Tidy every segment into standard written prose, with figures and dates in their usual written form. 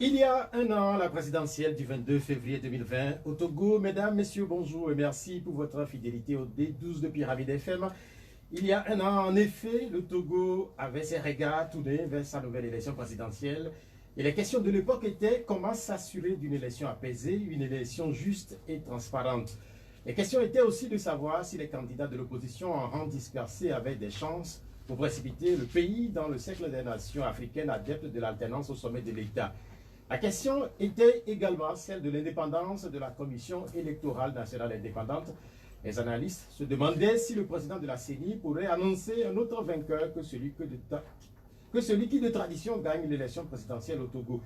Il y a un an, la présidentielle du 22 février 2020 au Togo. Mesdames, Messieurs, bonjour et merci pour votre fidélité au D12 de Pyramide FM. Il y a un an, en effet, le Togo avait ses regards tournés vers sa nouvelle élection présidentielle. Et les questions de l'époque étaient comment s'assurer d'une élection apaisée, une élection juste et transparente. Les questions étaient aussi de savoir si les candidats de l'opposition en rang dispersé avaient des chances pour précipiter le pays dans le cercle des nations africaines adeptes de l'alternance au sommet de l'État. La question était également celle de l'indépendance de la Commission électorale nationale indépendante. Les analystes se demandaient si le président de la CENI pourrait annoncer un autre vainqueur que celui qui de tradition gagne l'élection présidentielle au Togo.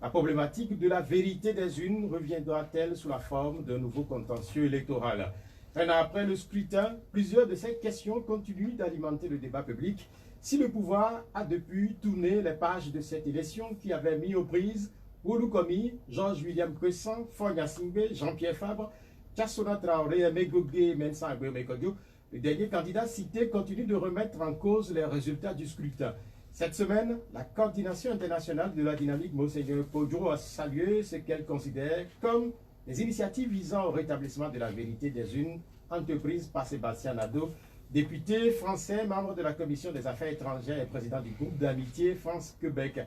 La problématique de la vérité des urnes reviendra-t-elle sous la forme d'un nouveau contentieux électoral? Un an après le scrutin, plusieurs de ces questions continuent d'alimenter le débat public. Si le pouvoir a depuis tourné les pages de cette élection qui avait mis aux prises Oulou Komi, Georges-William Cresson, Fogna Singbe, Jean-Pierre Fabre, Tchassona Traoré, Megogé, Mensa Agbemekodio, le dernier candidat cité continue de remettre en cause les résultats du scrutin. Cette semaine, la coordination internationale de la dynamique Monseigneur Kodjo a salué ce qu'elle considère comme des initiatives visant au rétablissement de la vérité des urnes entreprises par Sébastien Nadeau, député français, membre de la Commission des Affaires étrangères et président du groupe d'amitié France-Québec.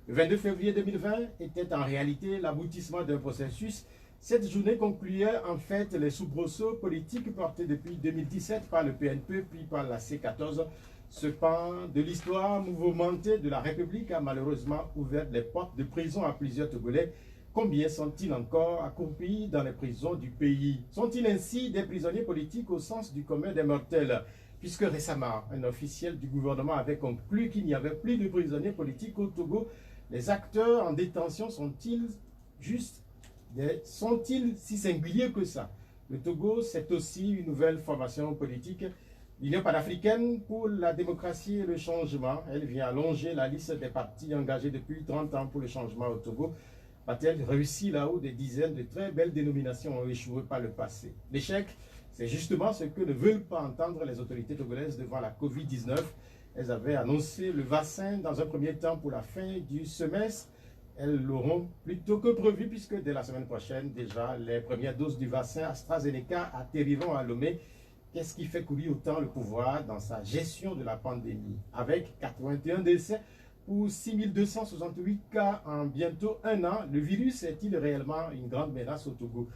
Le 22 février 2020 était en réalité l'aboutissement d'un processus. Cette journée concluait en fait les soubresauts politiques portés depuis 2017 par le PNP puis par la C14. Ce pan de l'histoire mouvementée de la République a malheureusement ouvert les portes de prison à plusieurs Togolais. Combien sont-ils encore accroupis dans les prisons du pays? Sont-ils ainsi des prisonniers politiques au sens du commun des mortels? Puisque récemment, un officiel du gouvernement avait conclu qu'il n'y avait plus de prisonniers politiques au Togo, les acteurs en détention sont-ils si singuliers que ça? Le Togo, c'est aussi une nouvelle formation politique. L'Union panafricaine pour la démocratie et le changement, elle vient allonger la liste des partis engagés depuis 30 ans pour le changement au Togo. A-t-elle réussi là où des dizaines de très belles dénominations ont échoué par le passé? L'échec, c'est justement ce que ne veulent pas entendre les autorités togolaises devant la Covid-19. Elles avaient annoncé le vaccin dans un premier temps pour la fin du semestre. Elles l'auront plutôt que prévu puisque dès la semaine prochaine, déjà, les premières doses du vaccin AstraZeneca atterriront à Lomé. Qu'est-ce qui fait courir autant le pouvoir dans sa gestion de la pandémie? Avec 81 décès pour 6268 cas en bientôt un an, le virus est-il réellement une grande menace au Togo?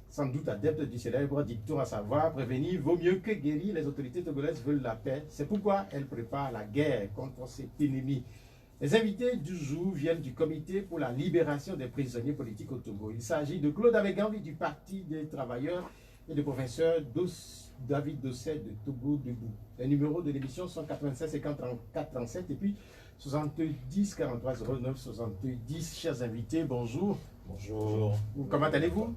Sans doute adepte du célèbre dicton à savoir prévenir vaut mieux que guérir, les autorités togolaises veulent la paix. C'est pourquoi elles préparent la guerre contre cet ennemi. Les invités du jour viennent du Comité pour la libération des prisonniers politiques au Togo. Il s'agit de Claude Abegambi du Parti des travailleurs et du professeur David Dosset de Togo Debout. Les numéros de l'émission sont 96 54 37 et puis 70 43 09 70. Chers invités, bonjour. Bonjour. Comment allez-vous?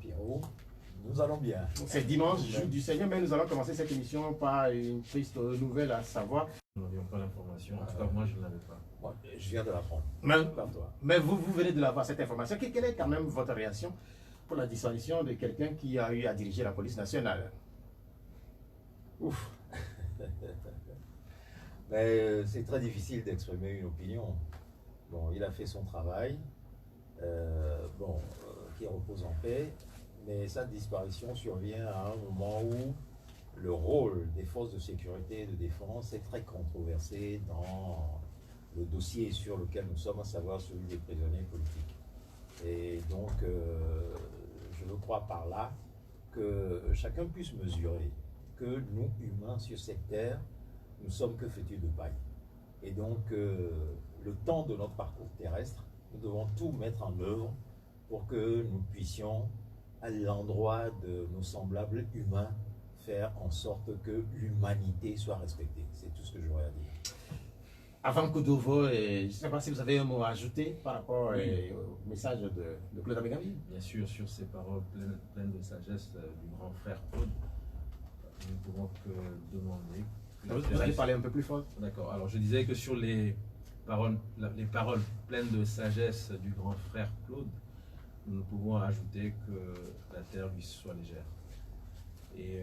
Nous allons bien. C'est dimanche, jour du Seigneur, mais nous allons commencer cette émission par une triste nouvelle à savoir. Nous n'avions pas l'information. En tout cas, moi, je ne l'avais pas. Moi, je viens de l'apprendre. Mais vous venez de l'avoir, cette information. Quelle est quand même votre réaction pour la disparition de quelqu'un qui a eu à diriger la police nationale? Ouf. C'est très difficile d'exprimer une opinion. Bon, il a fait son travail, qui repose en paix, mais sa disparition survient à un moment où le rôle des forces de sécurité et de défense est très controversé dans le dossier sur lequel nous sommes, à savoir celui des prisonniers politiques. Et donc, je crois par là que chacun puisse mesurer que nous, humains, sur cette terre, nous sommes que fétus de paille. Et donc, le temps de notre parcours terrestre, nous devons tout mettre en œuvre pour que nous puissions, à l'endroit de nos semblables humains, faire en sorte que l'humanité soit respectée. C'est tout ce que j'aurais à dire. Avant Kodovo, je ne sais pas si vous avez un mot à ajouter par rapport au message de Claude Abegambi. Bien sûr, sur ces paroles pleines de sagesse du grand frère Claude, nous ne pouvons que demander. Vous allez parler un peu plus fort. D'accord. Alors, je disais que sur les paroles pleines de sagesse du grand frère Claude, nous ne pouvons ajouter que la terre lui soit légère. Et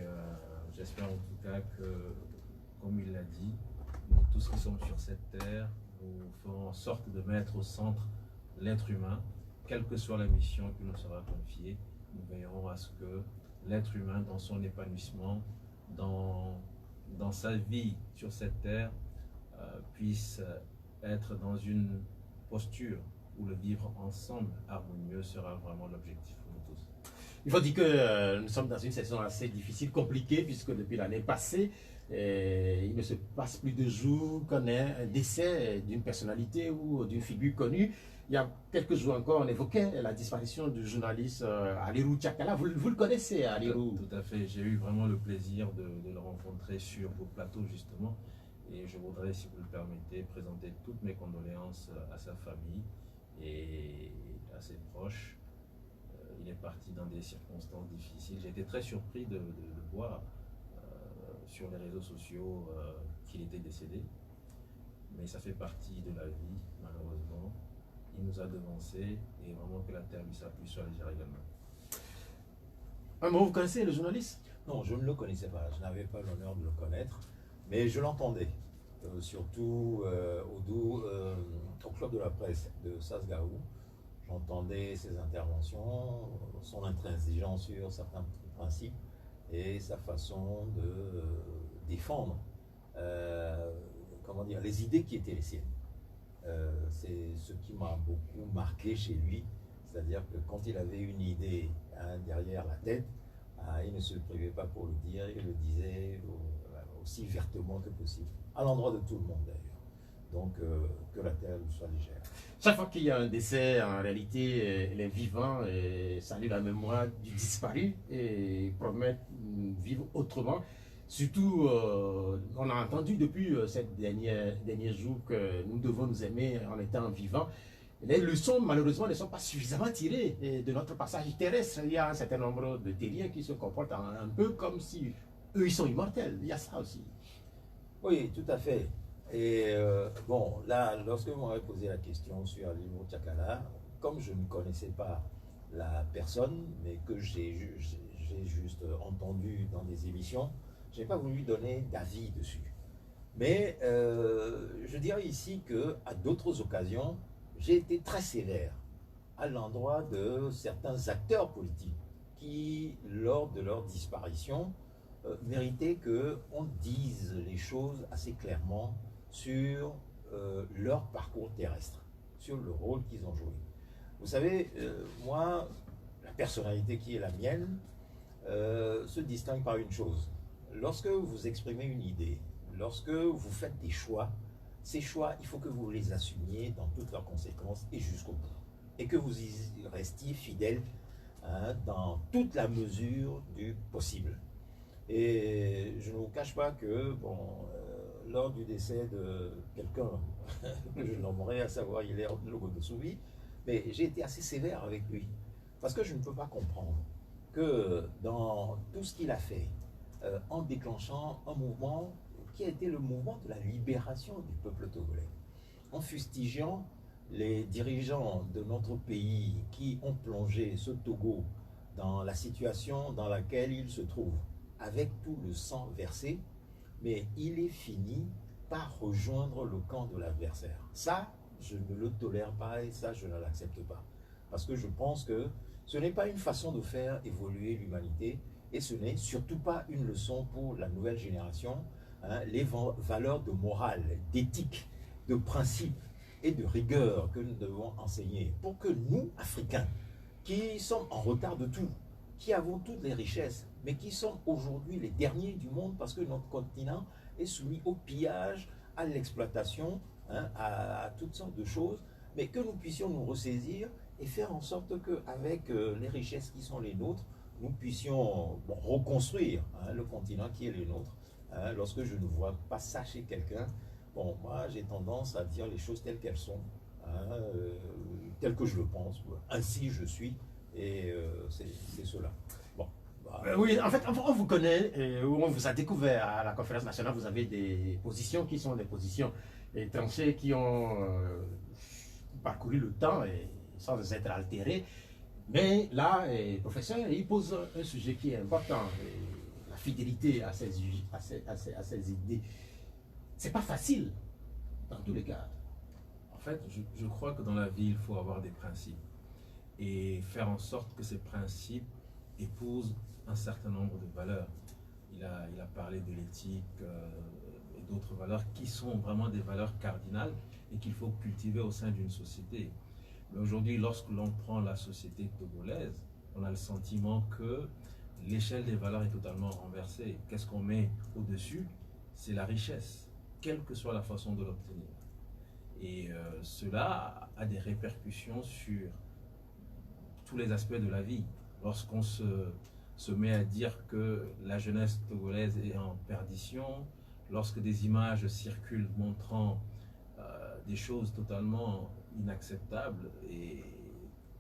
j'espère en tout cas que, comme il l'a dit, nous tous qui sommes sur cette terre, nous ferons en sorte de mettre au centre l'être humain, quelle que soit la mission qui nous sera confiée, nous veillerons à ce que l'être humain, dans son épanouissement, dans sa vie sur cette terre, puisse être dans une posture où le vivre ensemble harmonieux sera vraiment l'objectif pour nous tous. Il faut dire que nous sommes dans une saison assez difficile, compliquée, puisque depuis l'année passée, il ne se passe plus de jours qu'on ait un décès d'une personnalité ou d'une figure connue. Il y a quelques jours encore, on évoquait la disparition du journaliste Alirou Tchakala. Vous le connaissez, Alirou? Tout à fait. J'ai eu vraiment le plaisir de le rencontrer sur vos plateaux, justement. Et je voudrais, si vous le permettez, présenter toutes mes condoléances à sa famille et à ses proches. Il est parti dans des circonstances difficiles. J'ai été très surpris de voir sur les réseaux sociaux qu'il était décédé. Mais ça fait partie de la vie, malheureusement. Il nous a devancés et vraiment que la terre lui s'appuie sur les également. Un mot, vous connaissez le journaliste? Non, je ne le connaissais pas, je n'avais pas l'honneur de le connaître, mais je l'entendais, surtout au Club de la Presse de Sasgaou. J'entendais ses interventions, son intransigeance sur certains principes et sa façon de défendre comment dire, les idées qui étaient les siennes. C'est ce qui m'a beaucoup marqué chez lui, c'est-à-dire que quand il avait une idée derrière la tête, il ne se privait pas pour le dire, il le disait aussi vertement que possible, à l'endroit de tout le monde d'ailleurs. Donc que la terre lui soit légère. Chaque fois qu'il y a un décès, en réalité, les vivants saluent la mémoire du disparu et promettent vivre autrement. Surtout, on a entendu depuis ces derniers jours que nous devons nous aimer en étant vivants. Les leçons, malheureusement, ne sont pas suffisamment tirées de notre passage terrestre. Il y a un certain nombre de terriens qui se comportent un peu comme si eux, ils sont immortels. Il y a ça aussi. Oui, tout à fait. Et bon, là, lorsque vous m'avez posé la question sur Alirou Tchakala, comme je ne connaissais pas la personne, mais que j'ai juste entendu dans des émissions, je n'ai pas voulu donner d'avis dessus. Mais je dirais ici qu'à d'autres occasions, j'ai été très sévère à l'endroit de certains acteurs politiques qui, lors de leur disparition, méritaient qu'on dise les choses assez clairement sur leur parcours terrestre, sur le rôle qu'ils ont joué. Vous savez, moi, la personnalité qui est la mienne se distingue par une chose. Lorsque vous exprimez une idée, lorsque vous faites des choix, ces choix, il faut que vous les assumiez dans toutes leurs conséquences et jusqu'au bout. Et que vous y restiez fidèle dans toute la mesure du possible. Et je ne vous cache pas que, bon, lors du décès de quelqu'un que je nommerai, à savoir Hilaire Logo de Soubi, mais j'ai été assez sévère avec lui. Parce que je ne peux pas comprendre que dans tout ce qu'il a fait, en déclenchant un mouvement qui a été le mouvement de la libération du peuple togolais, en fustigeant les dirigeants de notre pays qui ont plongé ce Togo dans la situation dans laquelle il se trouve, avec tout le sang versé, mais il est fini par rejoindre le camp de l'adversaire. Ça, je ne le tolère pas et ça, je ne l'accepte pas. Parce que je pense que ce n'est pas une façon de faire évoluer l'humanité et ce n'est surtout pas une leçon pour la nouvelle génération. Les valeurs de morale, d'éthique, de principe et de rigueur que nous devons enseigner pour que nous, Africains, qui sommes en retard de tout, qui avons toutes les richesses, mais qui sommes aujourd'hui les derniers du monde parce que notre continent est soumis au pillage, à l'exploitation, à toutes sortes de choses, mais que nous puissions nous ressaisir et faire en sorte qu'avec les richesses qui sont les nôtres, nous puissions reconstruire le continent qui est le nôtre. Lorsque je ne vois pas ça chez quelqu'un, bon, moi j'ai tendance à dire les choses telles qu'elles sont, telles que je le pense, ainsi je suis, et c'est cela. Bon. Oui, en fait, on vous connaît, on vous a découvert à la conférence nationale, vous avez des positions qui sont des positions tranchées, qui ont parcouru le temps et sans être altérées. Mais là, professeur, il pose un sujet qui est important, la fidélité à ses idées. C'est pas facile, dans tous les cas. En fait, je crois que dans la vie, il faut avoir des principes. et faire en sorte que ces principes épousent un certain nombre de valeurs. Il a parlé de l'éthique et d'autres valeurs qui sont vraiment des valeurs cardinales et qu'il faut cultiver au sein d'une société. Mais aujourd'hui, lorsque l'on prend la société togolaise, on a le sentiment que l'échelle des valeurs est totalement renversée. Qu'est-ce qu'on met au-dessus? C'est la richesse, quelle que soit la façon de l'obtenir. Et cela a des répercussions sur tous les aspects de la vie. Lorsqu'on se met à dire que la jeunesse togolaise est en perdition, lorsque des images circulent montrant des choses totalement inacceptables et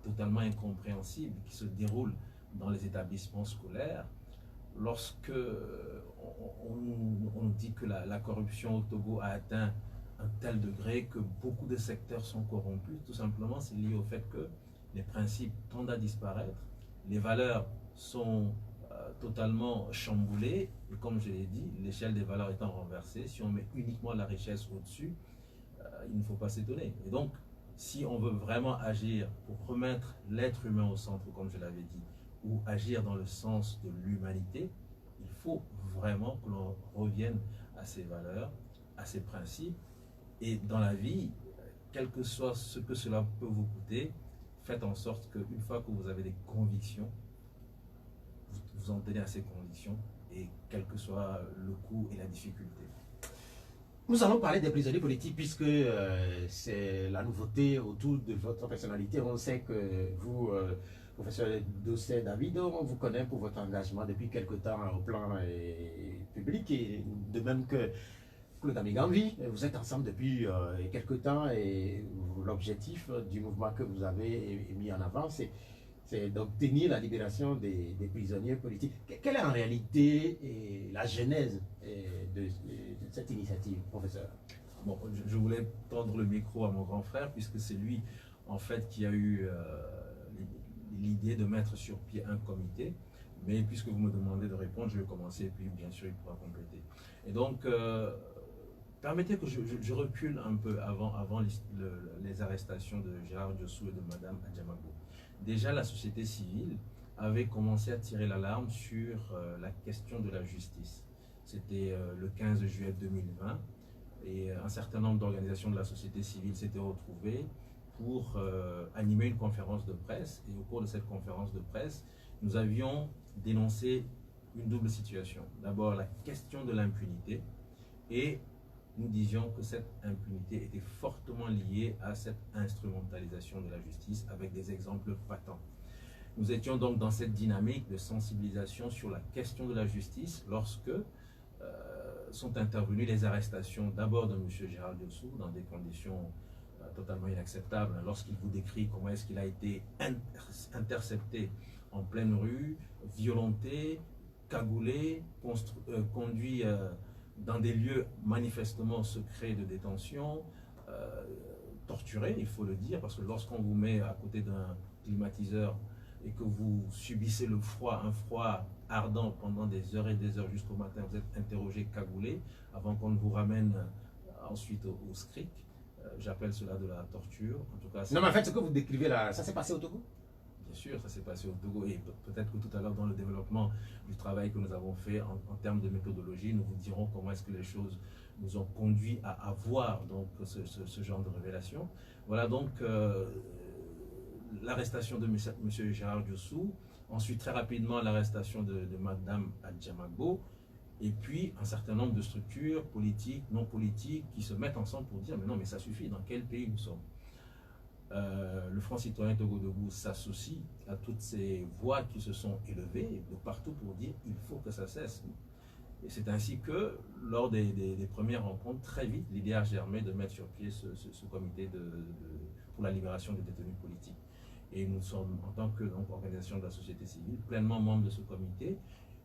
totalement incompréhensibles qui se déroulent dans les établissements scolaires, lorsque on nous dit que la corruption au Togo a atteint un tel degré que beaucoup de secteurs sont corrompus, tout simplement c'est lié au fait que les principes tendent à disparaître, les valeurs sont totalement chamboulées, et comme je l'ai dit, l'échelle des valeurs étant renversée, si on met uniquement la richesse au-dessus, il ne faut pas s'étonner. Et donc, si on veut vraiment agir pour remettre l'être humain au centre, comme je l'avais dit, ou agir dans le sens de l'humanité, il faut vraiment que l'on revienne à ces valeurs, à ces principes, et dans la vie, quel que soit ce que cela peut vous coûter, faites en sorte qu'une fois que vous avez des convictions, vous en tenez à ces convictions, et quel que soit le coût et la difficulté. Nous allons parler des prisonniers politiques puisque c'est la nouveauté autour de votre personnalité. On sait que vous, professeur Dossé David, on vous connaît pour votre engagement depuis quelque temps au plan public, et de même que Claude Amigambi. Vous êtes ensemble depuis quelque temps, et l'objectif du mouvement que vous avez mis en avant, c'est d'obtenir la libération des prisonniers politiques. Quelle est en réalité la genèse de cette initiative, professeur? Bon, je voulais tendre le micro à mon grand frère, puisque c'est lui, en fait, qui a eu l'idée de mettre sur pied un comité. Mais puisque vous me demandez de répondre, je vais commencer, et puis bien sûr, il pourra compléter. Et donc, permettez que je recule un peu avant les arrestations de Gérard Diossou et de Madame Adjamagbo. Déjà, la société civile avait commencé à tirer l'alarme sur la question de la justice. C'était le 15 juillet 2020, et un certain nombre d'organisations de la société civile s'étaient retrouvées pour animer une conférence de presse. Et au cours de cette conférence de presse, nous avions dénoncé une double situation. D'abord, la question de l'impunité, et nous disions que cette impunité était fortement liée à cette instrumentalisation de la justice, avec des exemples patents. Nous étions donc dans cette dynamique de sensibilisation sur la question de la justice lorsque sont intervenues les arrestations d'abord de M. Gérard Diossou dans des conditions totalement inacceptables. Lorsqu'il vous décrit comment est-ce qu'il a été intercepté en pleine rue, violenté, cagoulé, conduit dans des lieux manifestement secrets de détention, torturé, il faut le dire, parce que lorsqu'on vous met à côté d'un climatiseur et que vous subissez le froid, un froid ardent pendant des heures et des heures jusqu'au matin, vous êtes interrogé, cagoulé, avant qu'on ne vous ramène ensuite au SCRIC. J'appelle cela de la torture. En tout cas, non, mais en fait, ce que vous décrivez là, ça s'est passé au Togo? Bien sûr, ça s'est passé au Togo, et peut-être que tout à l'heure, dans le développement du travail que nous avons fait en termes de méthodologie, nous vous dirons comment est-ce que les choses nous ont conduit à avoir donc ce genre de révélation. Voilà donc l'arrestation de M. Gérard Diossou, ensuite très rapidement l'arrestation de Mme Adjamagbo, et puis un certain nombre de structures politiques, non politiques, qui se mettent ensemble pour dire mais non, mais ça suffit, dans quel pays nous sommes? Le Front citoyen Togo Debout s'associe à toutes ces voix qui se sont élevées de partout pour dire il faut que ça cesse. Et c'est ainsi que, lors des premières rencontres, très vite, l'idée a germé de mettre sur pied ce comité pour la libération des détenus politiques. Et nous sommes, en tant que organisation de la société civile, pleinement membres de ce comité.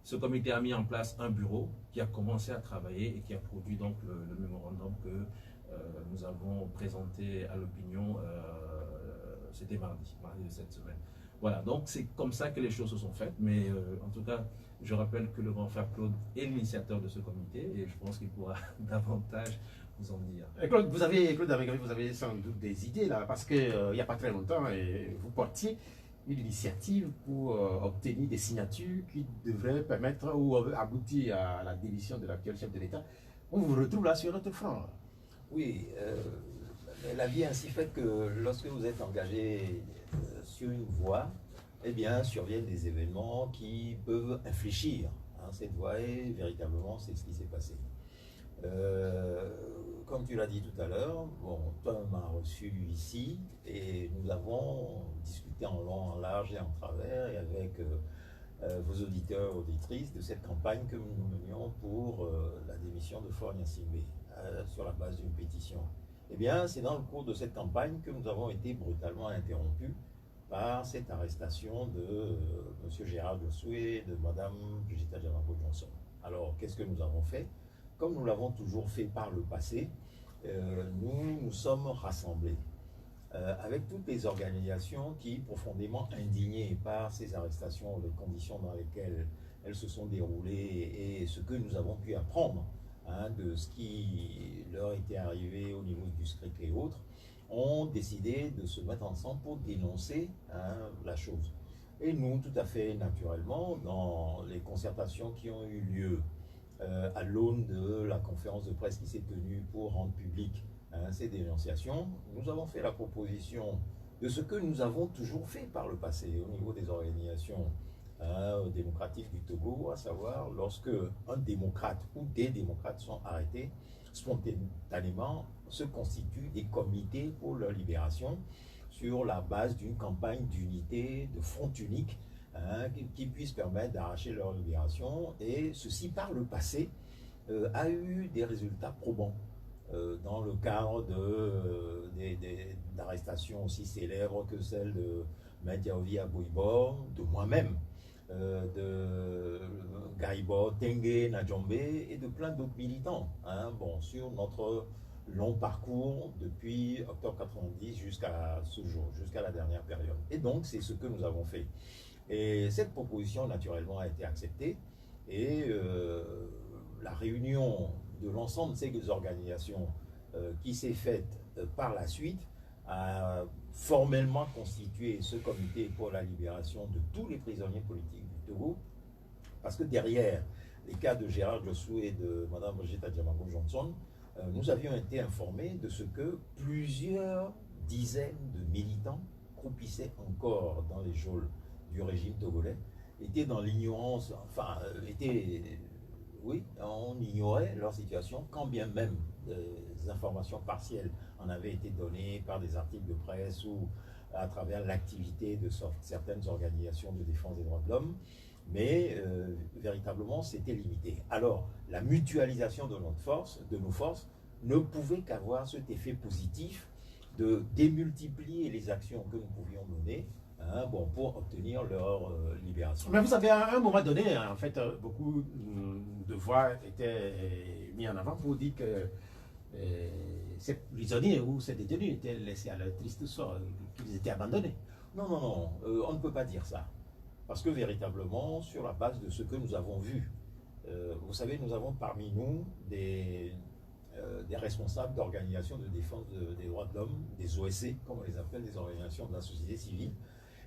Ce comité a mis en place un bureau qui a commencé à travailler et qui a produit donc le mémorandum que nous avons présenté à l'opinion, c'était mardi de cette semaine. Voilà, donc c'est comme ça que les choses se sont faites, mais en tout cas, je rappelle que le grand frère Claude est l'initiateur de ce comité et je pense qu'il pourra davantage vous en dire. Claude, Claude Amégré, vous avez sans doute des idées là, parce qu'il n'y a pas très longtemps, vous portiez une initiative pour obtenir des signatures qui devraient permettre ou aboutir à la démission de l'actuel chef de l'État. On vous retrouve là sur notre front. Oui, la vie est ainsi faite que lorsque vous êtes engagé sur une voie, eh bien, surviennent des événements qui peuvent infléchir cette voie et véritablement, c'est ce qui s'est passé. Comme tu l'as dit tout à l'heure, bon, toi m'as reçu ici et nous avons discuté en long, en large et en travers et avec vos auditeurs et auditrices de cette campagne que nous menions pour la démission de Faure Gnassingbé sur la base d'une pétition. Eh bien, c'est dans le cours de cette campagne que nous avons été brutalement interrompus par cette arrestation de M. Gérard Jossué et de Mme Brigitte Adjamako-Johnson. Alors, qu'est-ce que nous avons fait? Comme nous l'avons toujours fait par le passé, nous nous sommes rassemblés avec toutes les organisations qui, profondément indignées par ces arrestations, les conditions dans lesquelles elles se sont déroulées et ce que nous avons pu apprendre de ce qui leur était arrivé au niveau du SCRIC et autres, ont décidé de se mettre ensemble pour dénoncer la chose. Et nous, tout à fait naturellement, dans les concertations qui ont eu lieu à l'aune de la conférence de presse qui s'est tenue pour rendre public ces dénonciations, nous avons fait la proposition de ce que nous avons toujours fait par le passé au niveau des organisations démocratiques du Togo, à savoir lorsque un démocrate ou des démocrates sont arrêtés, spontanément se constituent des comités pour leur libération sur la base d'une campagne d'unité, de front unique, qui puisse permettre d'arracher leur libération. Et ceci, par le passé, a eu des résultats probants. Dans le cadre d'arrestations aussi célèbres que celle de Mediaovi Aboibor, de moi-même, de Gaibor Tengue Najombe et de plein d'autres militants, bon, sur notre long parcours depuis octobre 90 jusqu'à ce jour, jusqu'à la dernière période. Et donc, c'est ce que nous avons fait. Et cette proposition, naturellement, a été acceptée. Et la réunion de l'ensemble de ces organisations qui s'est faite par la suite a formellement constitué ce comité pour la libération de tous les prisonniers politiques du Togo. Parce que derrière les cas de Gérard Jossué et de Mme Brigitte Adjamako-Johnson, nous avions été informés de ce que plusieurs dizaines de militants croupissaient encore dans les geôles du régime togolais, étaient dans l'ignorance, enfin, oui, on ignorait leur situation, quand bien même des informations partielles en avaient été données par des articles de presse ou à travers l'activité de certaines organisations de défense des droits de l'homme, mais véritablement c'était limité. Alors, la mutualisation de nos forces, ne pouvait qu'avoir cet effet positif de démultiplier les actions que nous pouvions mener pour obtenir leur libération. Mais vous avez à un moment donné, en fait, beaucoup de voix étaient mis en avant pour dire que ces prisonniers ou ces détenus étaient laissés à leur triste sort, qu'ils étaient abandonnés. Non, non, non, on ne peut pas dire ça. Parce que véritablement, sur la base de ce que nous avons vu, vous savez, nous avons parmi nous des responsables d'organisations de défense des droits de l'homme, des OSC, comme on les appelle, des organisations de la société civile.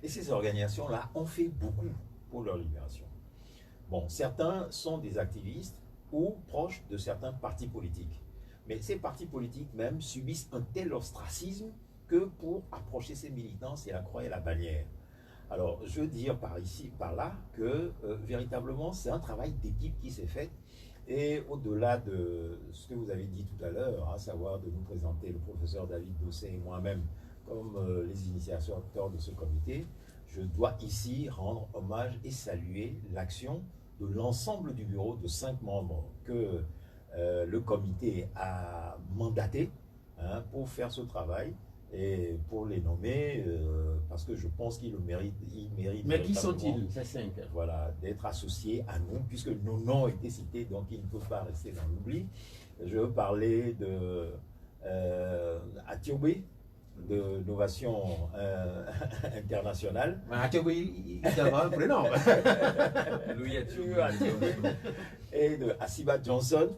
Et ces organisations-là ont fait beaucoup pour leur libération. Bon, certains sont des activistes ou proches de certains partis politiques. Mais ces partis politiques même subissent un tel ostracisme que pour approcher ces militants, c'est la croix et la bannière. Alors, je veux dire par ici, par là, que véritablement, c'est un travail d'équipe qui s'est fait. Et au-delà de ce que vous avez dit tout à l'heure, à savoir de nous présenter le professeur David Dossé et moi-même comme les initiateurs de ce comité, je dois ici rendre hommage et saluer l'action de l'ensemble du bureau de 5 membres que le comité a mandaté pour faire ce travail et pour les nommer, parce que je pense qu'ils le méritent. Mais qui sont-ils, ces 5? Voilà, d'être associés à nous, puisque nos noms ont été cités, donc ils ne peuvent pas rester dans l'oubli. Je veux parler de Atiobé, de Novation Internationale. Ah, il doit avoir un prénom. Louis Atiou. Et de Asiba Johnson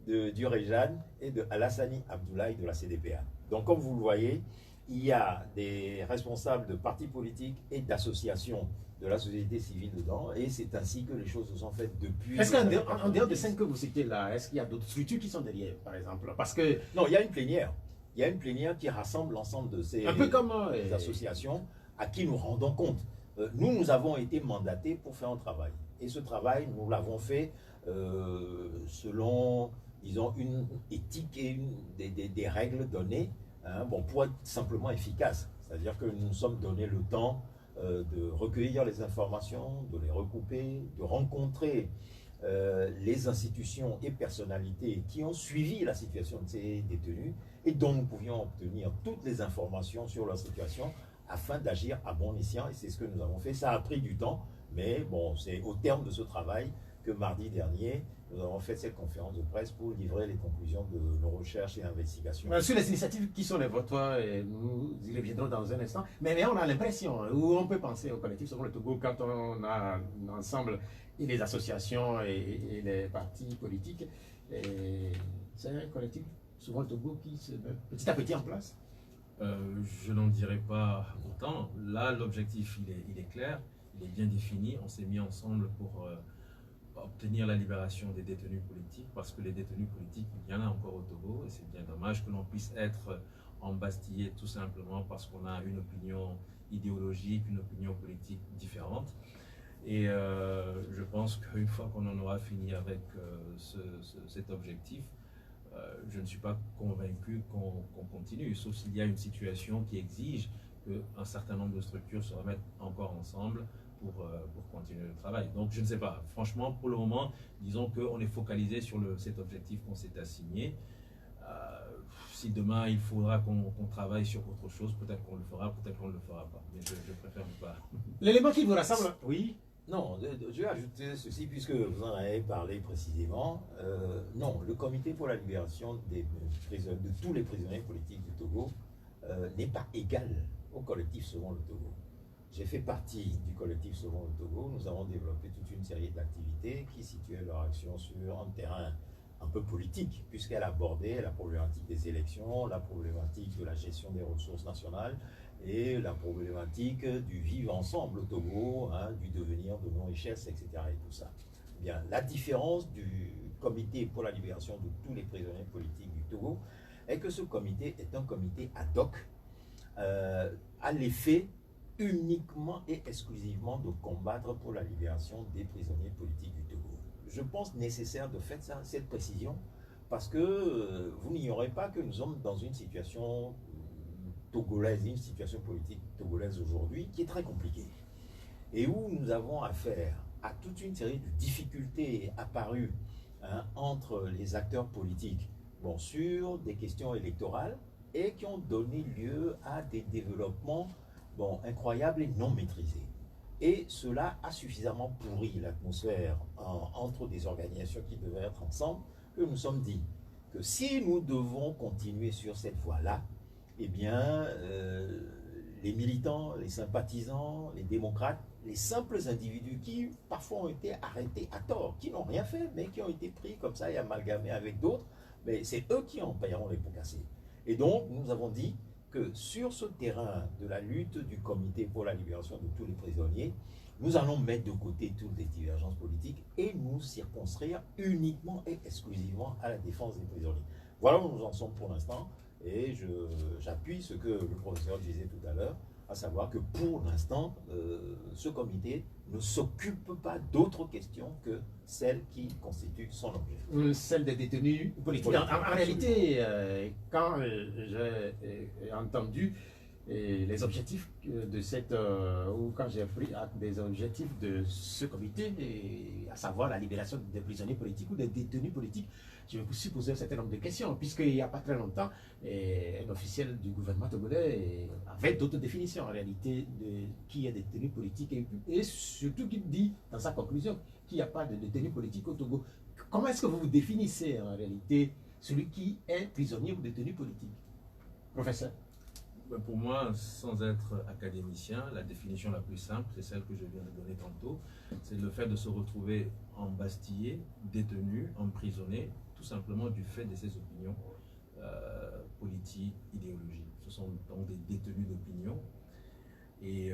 du Réjan et de Alassani Abdoulaye de la CDPA. Donc comme vous le voyez, il y a des responsables de partis politiques et d'associations de la société civile dedans, et c'est ainsi que les choses se sont faites depuis... Est-ce qu'en dehors de 5 que vous citez là, est-ce qu'il y a d'autres structures qui sont derrière, par exemple? Parce que... Non, il y a une plénière. Il y a une plénière qui rassemble l'ensemble de ces un peu comme, associations à qui nous rendons compte. Nous avons été mandatés pour faire un travail. Et ce travail, nous l'avons fait selon, disons, une éthique et des règles données, hein, bon, pour être simplement efficace. C'est-à-dire que nous nous sommes donné le temps de recueillir les informations, de les recouper, de rencontrer les institutions et personnalités qui ont suivi la situation de ces détenus et dont nous pouvions obtenir toutes les informations sur leur situation afin d'agir à bon escient, et c'est ce que nous avons fait. Ça a pris du temps, mais bon, c'est au terme de ce travail que mardi dernier, nous avons fait cette conférence de presse pour livrer les conclusions de nos recherches et investigations. Sur les initiatives qui sont les vôtres, nous y reviendrons dans un instant, mais on a l'impression, ou on peut penser au collectif Sauvons le Togo quand on a ensemble et les associations et les partis politiques. C'est un collectif Sauvons le Togo qui se met petit à petit en place. Je n'en dirais pas autant. Là, l'objectif, il est clair, il est bien défini. On s'est mis ensemble pour obtenir la libération des détenus politiques, parce que les détenus politiques, il y en a encore au Togo, et c'est bien dommage que l'on puisse être embastillé tout simplement parce qu'on a une opinion idéologique, une opinion politique différente. Et je pense qu'une fois qu'on en aura fini avec cet objectif, je ne suis pas convaincu qu'on continue, sauf s'il y a une situation qui exige qu'un certain nombre de structures se remettent encore ensemble pour continuer le travail. Donc je ne sais pas, franchement, pour le moment, disons qu'on est focalisé sur cet objectif qu'on s'est assigné. Si demain il faudra qu'on travaille sur autre chose, peut-être qu'on le fera, peut-être qu'on ne le fera pas, mais je préfère ne pas. L'élément qui vous rassemble, oui. Non, je vais ajouter ceci, puisque vous en avez parlé précisément. Non, le comité pour la libération de tous les prisonniers politiques du Togo n'est pas égal au collectif Sauvons le Togo. J'ai fait partie du collectif Sauvons le Togo. Nous avons développé toute une série d'activités qui situaient leur action sur un terrain un peu politique, puisqu'elle abordait la problématique des élections, la problématique de la gestion des ressources nationales, et la problématique du vivre ensemble au Togo, hein, du devenir de nos richesses, etc. et tout ça. Bien, la différence du comité pour la libération de tous les prisonniers politiques du Togo est que ce comité est un comité ad hoc à l'effet uniquement et exclusivement de combattre pour la libération des prisonniers politiques du Togo. Je pense nécessaire de faire cette précision parce que vous n'ignorez pas que nous sommes dans une situation togolaise, une situation politique togolaise aujourd'hui qui est très compliquée et où nous avons affaire à toute une série de difficultés apparues entre les acteurs politiques sur des questions électorales et qui ont donné lieu à des développements incroyables et non maîtrisés. Et cela a suffisamment pourri l'atmosphère entre des organisations qui devaient être ensemble que nous nous sommes dit que si nous devons continuer sur cette voie-là, eh bien, les militants, les sympathisants, les démocrates, les simples individus qui parfois ont été arrêtés à tort, qui n'ont rien fait, mais qui ont été pris comme ça et amalgamés avec d'autres, mais c'est eux qui en paieront les pots cassés. Et donc, nous avons dit que sur ce terrain de la lutte du comité pour la libération de tous les prisonniers, nous allons mettre de côté toutes les divergences politiques et nous circonscrire uniquement et exclusivement à la défense des prisonniers. Voilà où nous en sommes pour l'instant. Et j'appuie ce que le professeur disait tout à l'heure, à savoir que pour l'instant, ce comité ne s'occupe pas d'autres questions que celles qui constituent son objet. Celle des détenus politiques. En réalité, quand j'ai entendu les objectifs de cette, ou quand j'ai pris acte des objectifs de ce comité, à savoir la libération des prisonniers politiques ou des détenus politiques, je me suis posé un certain nombre de questions, puisqu'il n'y a pas très longtemps, un officiel du gouvernement togolais avait d'autres définitions en réalité de qui est détenu politique et surtout qui dit dans sa conclusion qu'il n'y a pas de détenu politique au Togo. Comment est-ce que vous vous définissez en réalité celui qui est prisonnier ou détenu politique, professeur? Ben, pour moi, sans être académicien, la définition la plus simple, c'est celle que je viens de donner tantôt, c'est le fait de se retrouver embastillé, détenu, emprisonné, tout simplement du fait de ses opinions politiques, idéologiques. Ce sont donc des détenus d'opinion et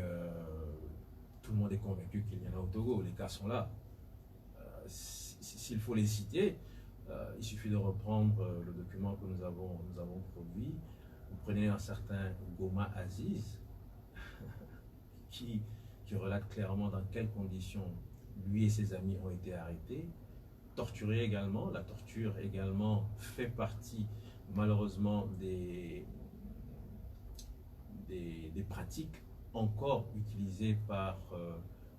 tout le monde est convaincu qu'il y en a au Togo, les cas sont là. S'il faut les citer, il suffit de reprendre le document que nous avons produit. Vous prenez un certain Goma Aziz qui relate clairement dans quelles conditions lui et ses amis ont été arrêtés, torturés également. La torture également fait partie malheureusement des pratiques encore utilisées par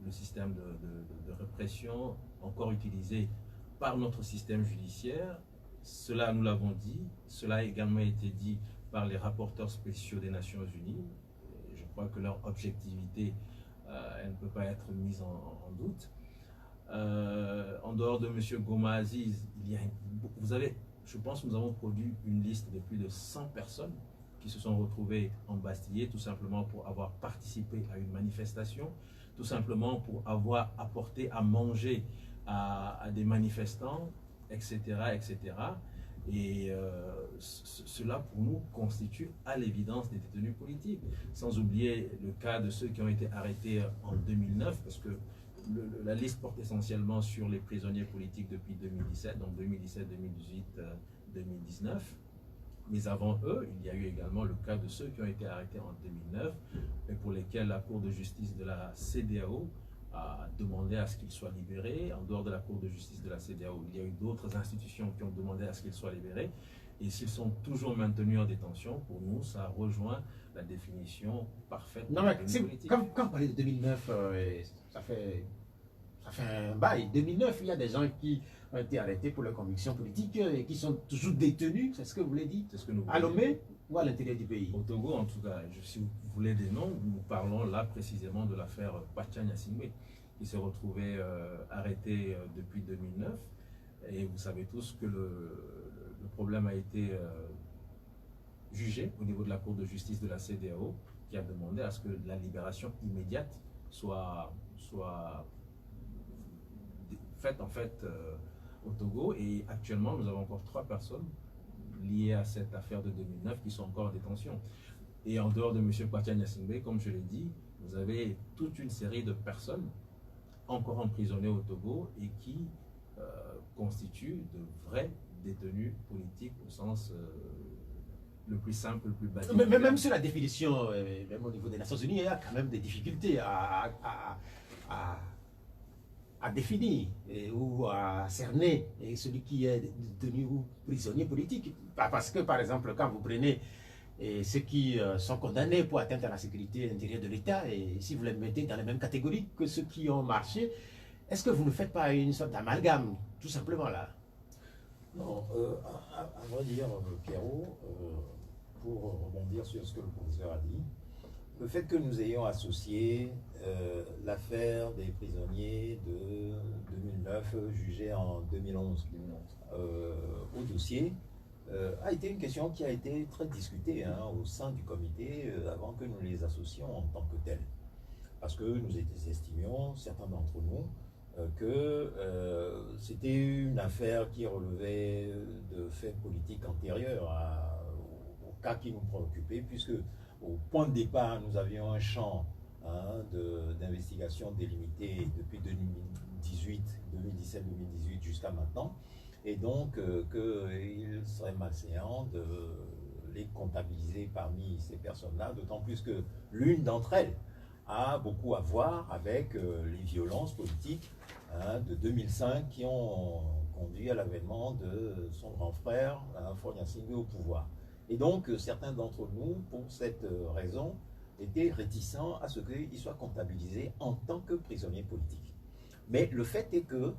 le système de répression, encore utilisées par notre système judiciaire. Cela, nous l'avons dit, cela a également été dit par les rapporteurs spéciaux des Nations Unies. Je crois que leur objectivité, elle ne peut pas être mise en doute. En dehors de M. Goma Aziz, vous avez, je pense que nous avons produit une liste de plus de 100 personnes qui se sont retrouvées embastillées tout simplement pour avoir participé à une manifestation, tout simplement pour avoir apporté à manger à des manifestants, etc., etc. Et cela, pour nous, constitue à l'évidence des détenus politiques. Sans oublier le cas de ceux qui ont été arrêtés en 2009, parce que la liste porte essentiellement sur les prisonniers politiques depuis 2017, donc 2017, 2018, 2019. Mais avant eux, il y a eu également le cas de ceux qui ont été arrêtés en 2009, et pour lesquels la Cour de justice de la CEDEAO a demandé à ce qu'ils soient libérés. En dehors de la Cour de justice de la CEDEAO, il y a eu d'autres institutions qui ont demandé à ce qu'ils soient libérés. Et s'ils sont toujours maintenus en détention, pour nous, ça rejoint la définition parfaite. Non, mais quand vous parlez de 2009, ça fait un bail. 2009, il y a des gens qui ont été arrêtés pour leurs convictions politiques et qui sont toujours détenus. C'est ce que vous voulez dire? C'est ce que nous voulons à Lomé ou à l'intérieur du pays? Au Togo, en tout cas, si vous voulez des noms, nous parlons là précisément de l'affaire Pacha Gnassingbé, qui s'est retrouvé arrêté depuis 2009. Et vous savez tous que le problème a été jugé au niveau de la Cour de justice de la CEDEAO, qui a demandé à ce que la libération immédiate soit faite en fait au Togo. Et actuellement, nous avons encore 3 personnes liées à cette affaire de 2009 qui sont encore en détention. Et en dehors de M. Pacha Gnassingbé, comme je l'ai dit, vous avez toute une série de personnes encore emprisonnées au Togo et qui constituent de vrais détenus politiques au sens le plus simple, le plus basique. Mais même sur la définition, même au niveau des Nations Unies, il y a quand même des difficultés à définir ou à cerner celui qui est détenu ou prisonnier politique. Parce que, par exemple, quand vous prenez ceux qui sont condamnés pour atteinte à la sécurité intérieure de l'État, et si vous les mettez dans la même catégorie que ceux qui ont marché, est-ce que vous ne faites pas une sorte d'amalgame, tout simplement là? Non, à vrai dire, Pierrot, pour rebondir sur ce que le professeur a dit, le fait que nous ayons associé l'affaire des prisonniers de 2009 jugés en 2011 au dossier a été une question qui a été très discutée au sein du comité avant que nous les associons en tant que tels. Parce que nous estimions, certains d'entre nous, que c'était une affaire qui relevait de faits politiques antérieurs au cas qui nous préoccupait, puisque au point de départ, nous avions un champ d'investigation délimité depuis 2017-2018 jusqu'à maintenant, et donc qu'il serait malséant de les comptabiliser parmi ces personnes-là, d'autant plus que l'une d'entre elles a beaucoup à voir avec les violences politiques de 2005 qui ont conduit à l'avènement de son grand frère, Faure Gnassingbé, au pouvoir. Et donc, certains d'entre nous, pour cette raison, étaient réticents à ce qu'ils soient comptabilisés en tant que prisonniers politiques. Mais le fait est que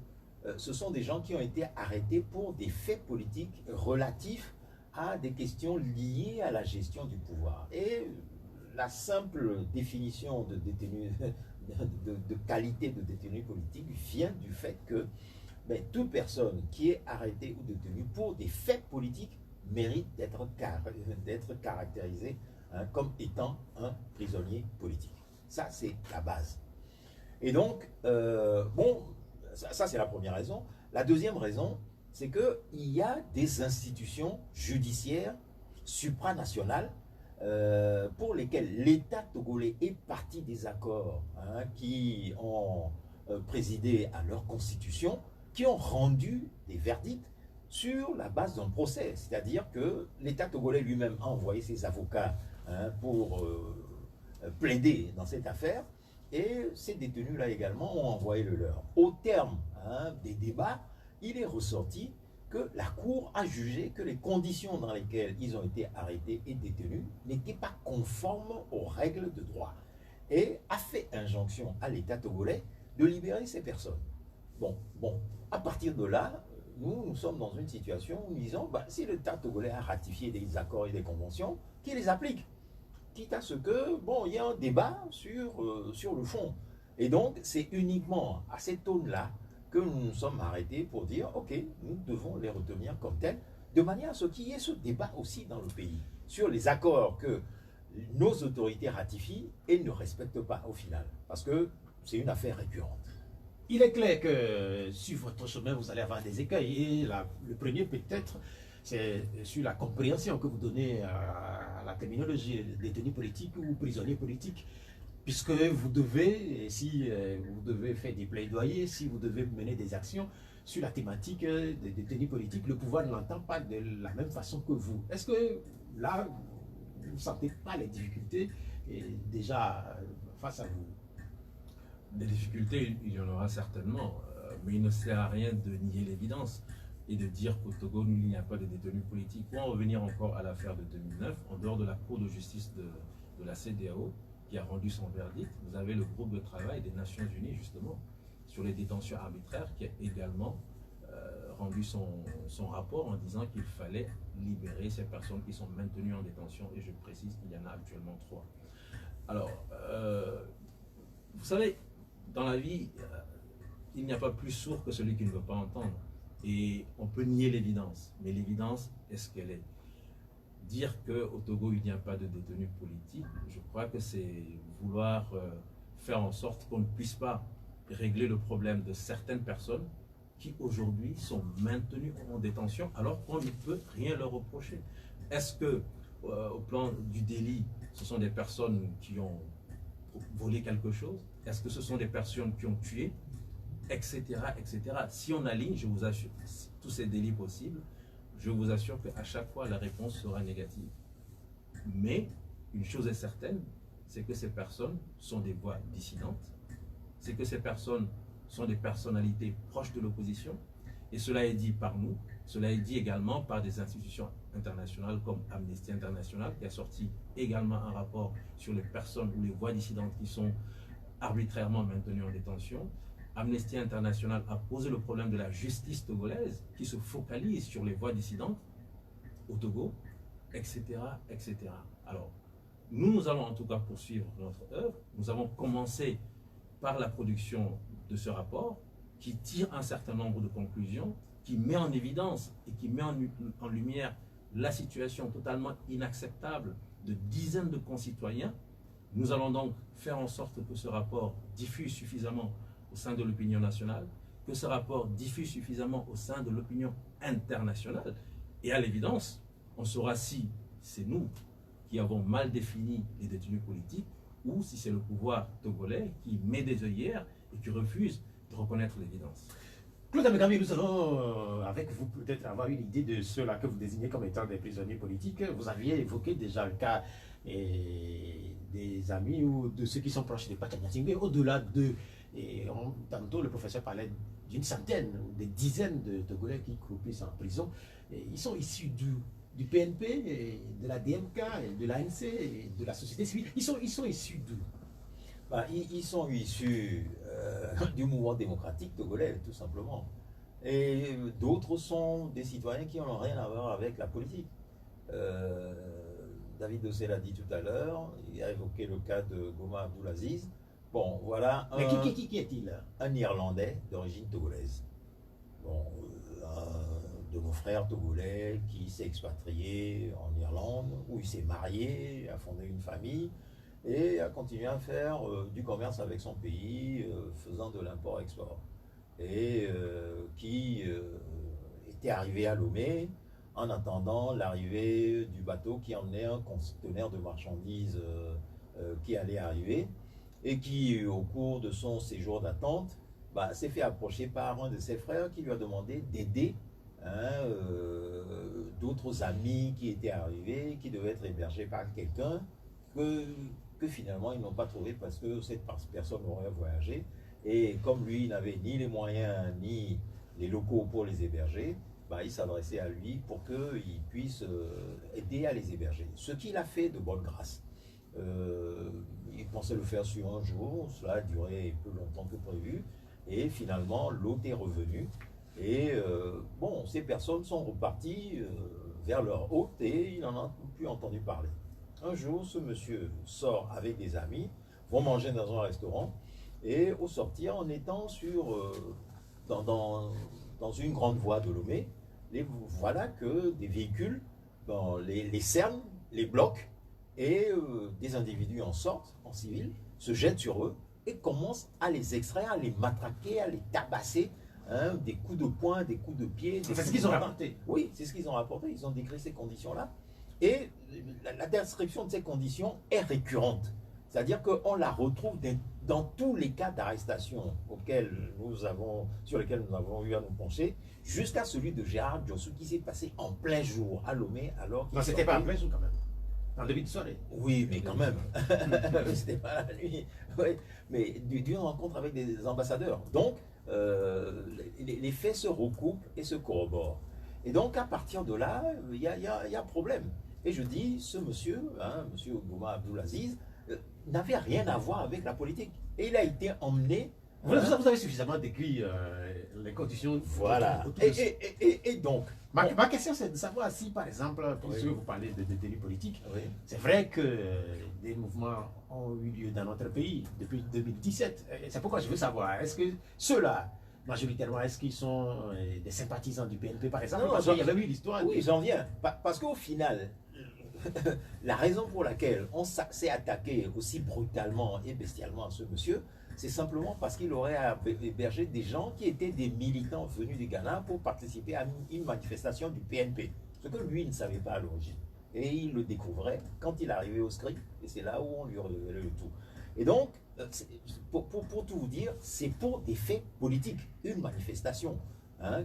ce sont des gens qui ont été arrêtés pour des faits politiques relatifs à des questions liées à la gestion du pouvoir. Et la simple définition de détenu, de qualité de détenu politique vient du fait que toute personne qui est arrêtée ou détenue pour des faits politiques mérite d'être caractérisée hein, comme étant un prisonnier politique. Ça, c'est la base. Et donc, bon, ça c'est la première raison. La deuxième raison, c'est qu'il y a des institutions judiciaires supranationales pour lesquelles l'État togolais est partie des accords hein, qui ont présidé à leur constitution, qui ont rendu des verdicts sur la base d'un procès. C'est-à-dire que l'État togolais lui-même a envoyé ses avocats hein, pour plaider dans cette affaire, et ces détenus-là également ont envoyé le leur. Au terme hein, des débats, il est ressorti que la Cour a jugé que les conditions dans lesquelles ils ont été arrêtés et détenus n'étaient pas conformes aux règles de droit et a fait injonction à l'État togolais de libérer ces personnes. Bon, à partir de là, nous sommes dans une situation où nous disons, bah, si l'État togolais a ratifié des accords et des conventions, qu'il les applique. Quitte à ce que, bon, il y a un débat sur le fond. Et donc, c'est uniquement à cette aune-là que nous nous sommes arrêtés pour dire, ok, nous devons les retenir comme tels, de manière à ce qu'il y ait ce débat aussi dans le pays, sur les accords que nos autorités ratifient et ne respectent pas au final, parce que c'est une affaire récurrente. Il est clair que sur votre chemin, vous allez avoir des écueils. Et le premier, peut-être, c'est sur la compréhension que vous donnez à la terminologie détenu politique ou prisonnier politique. Puisque vous devez, si vous devez faire des plaidoyers, si vous devez mener des actions sur la thématique des détenus politiques, le pouvoir ne l'entend pas de la même façon que vous. Est-ce que là, vous ne sentez pas les difficultés déjà face à vous? Des difficultés, il y en aura certainement, mais il ne sert à rien de nier l'évidence et de dire qu'au Togo, il n'y a pas de détenus politiques. Pour en revenir encore à l'affaire de 2009, en dehors de la Cour de justice de la CEDEAO, qui a rendu son verdict, vous avez le groupe de travail des Nations Unies, justement, sur les détentions arbitraires, qui a également rendu son rapport en disant qu'il fallait libérer ces personnes qui sont maintenues en détention, et je précise qu'il y en a actuellement 3. Alors, vous savez, dans la vie, il n'y a pas plus sourd que celui qui ne veut pas entendre. Et on peut nier l'évidence, mais l'évidence est ce qu'elle est. Dire qu'au Togo, il n'y a pas de détenus politiques, je crois que c'est vouloir faire en sorte qu'on ne puisse pas régler le problème de certaines personnes qui aujourd'hui sont maintenues en détention alors qu'on ne peut rien leur reprocher. Est-ce que, au plan du délit, ce sont des personnes qui ont volé quelque chose? Est-ce que ce sont des personnes qui ont tué? Etc. etc. Si on aligne, je vous assure, tous ces délits possibles, je vous assure qu'à chaque fois, la réponse sera négative. Mais une chose est certaine, c'est que ces personnes sont des voix dissidentes, c'est que ces personnes sont des personnalités proches de l'opposition, et cela est dit par nous, cela est dit également par des institutions internationales comme Amnesty International, qui a sorti également un rapport sur les personnes ou les voix dissidentes qui sont arbitrairement maintenues en détention. Amnesty International a posé le problème de la justice togolaise qui se focalise sur les voix dissidentes au Togo, etc., etc. Alors, nous allons en tout cas poursuivre notre œuvre. Nous avons commencé par la production de ce rapport qui tire un certain nombre de conclusions, qui met en évidence et qui met en lumière la situation totalement inacceptable de dizaines de concitoyens. Nous allons donc faire en sorte que ce rapport diffuse suffisamment au sein de l'opinion nationale, que ce rapport diffuse suffisamment au sein de l'opinion internationale. Et à l'évidence, on saura si c'est nous qui avons mal défini les détenus politiques ou si c'est le pouvoir togolais qui met des œillères et qui refuse de reconnaître l'évidence. Claude Amegami, nous allons, avec vous, peut-être avoir une idée de ceux-là que vous désignez comme étant des prisonniers politiques. Vous aviez évoqué déjà le cas des amis ou de ceux qui sont proches de Pachanyasingbe, au-delà de... tantôt, le professeur parlait d'une centaine, des dizaines de Togolais qui croupissent en prison. Ils sont issus du PNP, de la DMK, de l'ANC, de la société civile. Ils sont issus d'où? Ils sont issus du mouvement démocratique togolais, tout simplement. Et d'autres sont des citoyens qui n'ont rien à voir avec la politique. David Dossé l'a dit tout à l'heure, il a évoqué le cas de Goma Abdoulaziz. Bon, voilà. Mais qui est-il? Un Irlandais d'origine togolaise. Bon, de nos frères togolais qui s'est expatrié en Irlande, où il s'est marié, a fondé une famille et a continué à faire du commerce avec son pays, faisant de l'import-export. Et qui était arrivé à Lomé en attendant l'arrivée du bateau qui emmenait un conteneur de marchandises qui allait arriver et qui, au cours de son séjour d'attente, s'est fait approcher par un de ses frères qui lui a demandé d'aider d'autres amis qui étaient arrivés, qui devaient être hébergés par quelqu'un que finalement ils n'ont pas trouvé parce que cette personne aurait voyagé. Et comme lui, il n'avait ni les moyens ni les locaux pour les héberger, il s'adressait à lui pour qu'il puisse aider à les héberger. Ce qu'il a fait de bonne grâce. Il pensait le faire sur un jour, cela a duré plus longtemps que prévu, et finalement l'hôte est revenu, et ces personnes sont reparties vers leur hôte et il n'en a plus entendu parler. Un jour, ce monsieur sort avec des amis, vont manger dans un restaurant, et au sortir, en étant dans une grande voie de Lomé, voilà que des véhicules les cernent, les bloquent, et des individus en sortent, en civil, se jettent sur eux et commencent à les extraire, à les matraquer, à les tabasser, des coups de poing, des coups de pied. C'est ce qu'ils ont rapporté. Oui, c'est ce qu'ils ont rapporté. Ils ont décrit ces conditions-là. Et la description de ces conditions est récurrente. C'est-à-dire qu'on la retrouve dans tous les cas d'arrestation sur lesquels nous avons eu à nous pencher, jusqu'à celui de Gérard Diossou qui s'est passé en plein jour à Lomé. Non, c'était pas en plein jour quand même. En début de soirée. Oui, mais quand même. C'était pas la nuit. Oui. Mais d'une rencontre avec des ambassadeurs. Donc, les faits se recoupent et se corroborent. Et donc, à partir de là, il y a problème. Et je dis, ce monsieur, monsieur Gouma Abdoulaziz, n'avait rien à voir avec la politique. Et il a été emmené... Vous avez suffisamment décrit les conditions. Voilà. Et donc... Ma question, c'est de savoir si, par exemple, puisque vous parlez de délits politiques, c'est vrai que des mouvements ont eu lieu dans notre pays depuis 2017. C'est pourquoi je veux savoir, est-ce que ceux-là, majoritairement, est-ce qu'ils sont des sympathisants du PNP, par exemple? Parce qu'il y avait eu l'histoire. Oui, j'en viens. Parce qu'au final, la raison pour laquelle on s'est attaqué aussi brutalement et bestialement à ce monsieur, c'est simplement parce qu'il aurait hébergé des gens qui étaient des militants venus du Ghana pour participer à une manifestation du PNP. Ce que lui ne savait pas à l'origine. Et il le découvrait quand il arrivait au SCRI, et c'est là où on lui révélait le tout. Et donc, pour tout vous dire, c'est pour des faits politiques, une manifestation,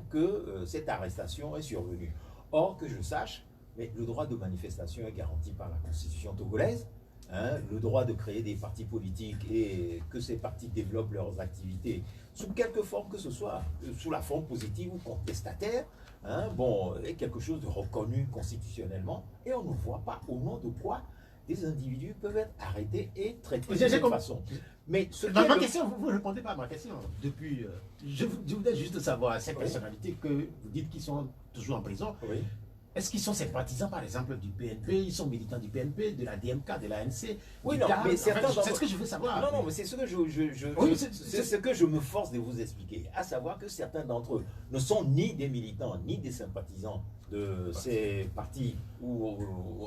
que cette arrestation est survenue. Or, que je sache, mais le droit de manifestation est garanti par la Constitution togolaise. Le droit de créer des partis politiques et que ces partis développent leurs activités sous quelque forme que ce soit, sous la forme positive ou contestataire, est quelque chose de reconnu constitutionnellement, et on ne voit pas au nom de quoi des individus peuvent être arrêtés et traités de cette façon. Mais ma question, vous ne répondez pas à ma question. Depuis, je voudrais juste savoir, ces personnalités que vous dites qu'ils sont toujours en prison, est-ce qu'ils sont sympathisants, par exemple, du PNP? Ils sont militants du PNP, de la DMK, de l'ANC? Oui, non, mais certains... C'est ce que je veux savoir. Non, mais c'est ce que c'est ce que je me force de vous expliquer. À savoir que certains d'entre eux ne sont ni des militants, ni des sympathisants de ces partis ou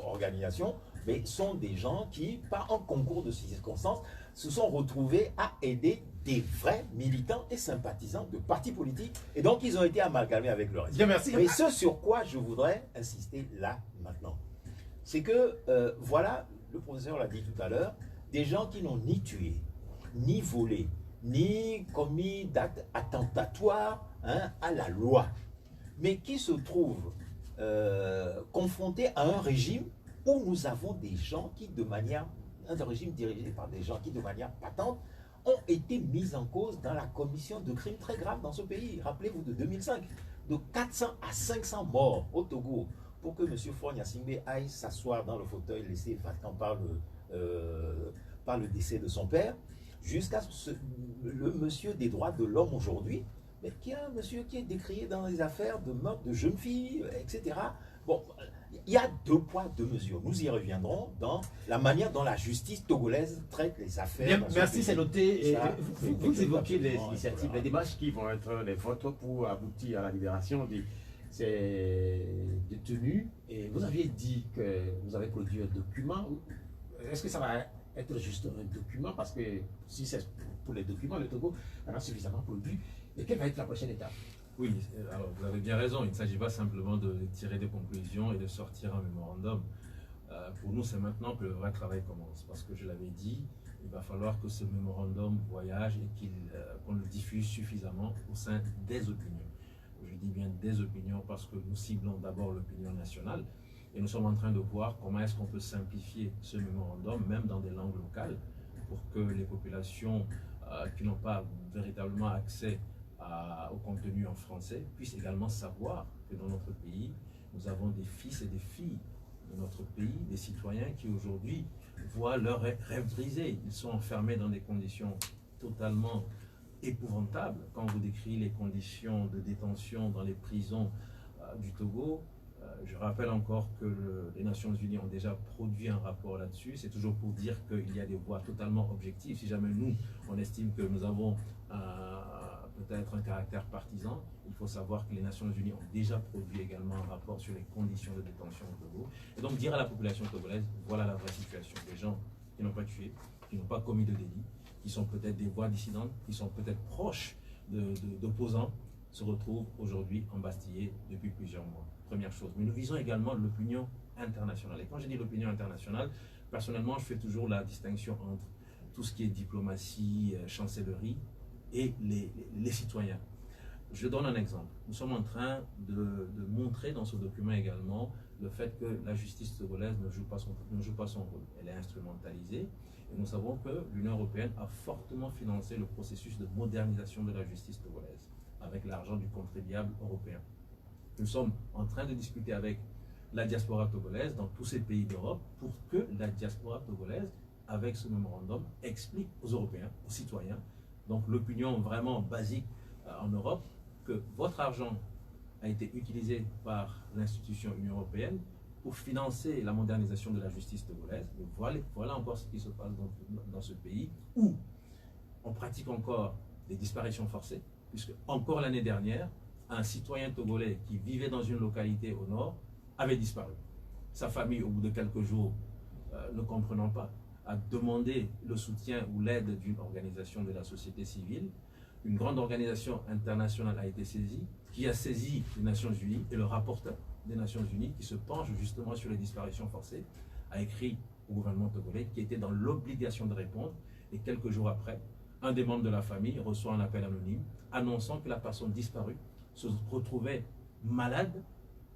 organisations, mais sont des gens qui, par un concours de circonstances, se sont retrouvés à aider des vrais militants et sympathisants de partis politiques, et donc ils ont été amalgamés avec le reste. Merci. Mais ce sur quoi je voudrais insister là, maintenant, c'est que, voilà, le professeur l'a dit tout à l'heure, des gens qui n'ont ni tué, ni volé, ni commis d'actes attentatoires à la loi, mais qui se trouvent confrontés à un régime où nous avons des gens qui, un régime dirigé par des gens qui, de manière patente, ont été mis en cause dans la commission de crimes très graves dans ce pays. Rappelez-vous de 2005, de 400 à 500 morts au Togo, pour que M. Faure Gnassingbé aille s'asseoir dans le fauteuil laissé vacant par le décès de son père, jusqu'à le monsieur des droits de l'homme aujourd'hui, mais qui est un monsieur qui est décrié dans les affaires de meurtre de jeunes filles, etc. Bon, il y a deux poids, deux mesures. Nous y reviendrons dans la manière dont la justice togolaise traite les affaires. Bien, merci, c'est noté. Et vous évoquez les initiatives, les démarches qui vont être les vôtres pour aboutir à la libération des ces détenus. Et vous aviez dit que vous avez produit un document. Est-ce que ça va être juste un document? Parce que si c'est pour les documents, le Togo en a suffisamment produit. Et quelle va être la prochaine étape? Oui, alors vous avez bien raison. Il ne s'agit pas simplement de tirer des conclusions et de sortir un mémorandum. Pour nous, c'est maintenant que le vrai travail commence. Parce que je l'avais dit, il va falloir que ce mémorandum voyage et qu'on le diffuse suffisamment au sein des opinions. Je dis bien des opinions parce que nous ciblons d'abord l'opinion nationale et nous sommes en train de voir comment est-ce qu'on peut simplifier ce mémorandum, même dans des langues locales, pour que les populations qui n'ont pas véritablement accès au contenu en français puissent également savoir que dans notre pays, nous avons des fils et des filles de notre pays, des citoyens qui aujourd'hui voient leurs rêves brisés. Ils sont enfermés dans des conditions totalement épouvantables. Quand vous décrivez les conditions de détention dans les prisons du Togo, je rappelle encore que les Nations Unies ont déjà produit un rapport là-dessus. C'est toujours pour dire qu'il y a des voies totalement objectives. Si jamais nous, on estime que nous avons peut-être un caractère partisan, il faut savoir que les Nations Unies ont déjà produit également un rapport sur les conditions de détention au Togo. Et donc dire à la population togolaise, voilà la vraie situation. Des gens qui n'ont pas tué, qui n'ont pas commis de délit, qui sont peut-être des voix dissidentes, qui sont peut-être proches d'opposants, se retrouvent aujourd'hui embastillés depuis plusieurs mois. Première chose. Mais nous visons également l'opinion internationale. Et quand je dis l'opinion internationale, personnellement, je fais toujours la distinction entre tout ce qui est diplomatie, chancellerie et les citoyens. Je donne un exemple. Nous sommes en train de montrer dans ce document également le fait que la justice togolaise ne joue pas son rôle. Elle est instrumentalisée. Et nous savons que l'Union européenne a fortement financé le processus de modernisation de la justice togolaise avec l'argent du contribuable européen. Nous sommes en train de discuter avec la diaspora togolaise dans tous ces pays d'Europe pour que la diaspora togolaise, avec ce mémorandum, explique aux Européens, aux citoyens, donc l'opinion vraiment basique en Europe, que votre argent a été utilisé par l'institution Union européenne pour financer la modernisation de la justice togolaise. Et voilà encore ce qui se passe dans ce pays où on pratique encore des disparitions forcées, puisque encore l'année dernière, un citoyen togolais qui vivait dans une localité au nord avait disparu. Sa famille, au bout de quelques jours, ne comprenant pas, a demandé le soutien ou l'aide d'une organisation de la société civile. Une grande organisation internationale a été saisie, qui a saisi les Nations Unies, et le rapporteur des Nations Unies, qui se penche justement sur les disparitions forcées, a écrit au gouvernement togolais, qui était dans l'obligation de répondre, et quelques jours après, un des membres de la famille reçoit un appel anonyme, annonçant que la personne disparue se retrouvait malade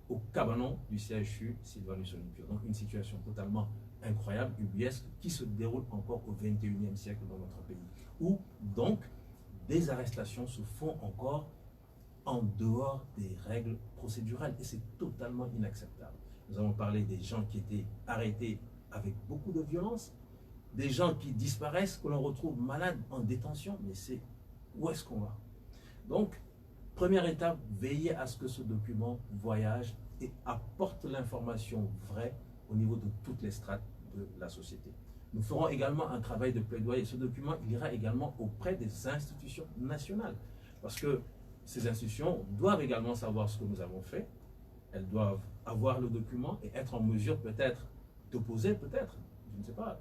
au cabanon du CHU Sylvanus Olympio. Donc une situation totalement incroyable, ubuesque, qui se déroule encore au XXIe siècle dans notre pays, où donc des arrestations se font encore en dehors des règles procédurales, et c'est totalement inacceptable. Nous avons parlé des gens qui étaient arrêtés avec beaucoup de violence, des gens qui disparaissent, que l'on retrouve malades en détention, mais c'est où est-ce qu'on va? Donc, première étape, veiller à ce que ce document voyage et apporte l'information vraie au niveau de toutes les strates de la société. Nous ferons également un travail de plaidoyer. Ce document, il ira également auprès des institutions nationales. Parce que ces institutions doivent également savoir ce que nous avons fait. Elles doivent avoir le document et être en mesure peut-être d'opposer, peut-être, je ne sais pas,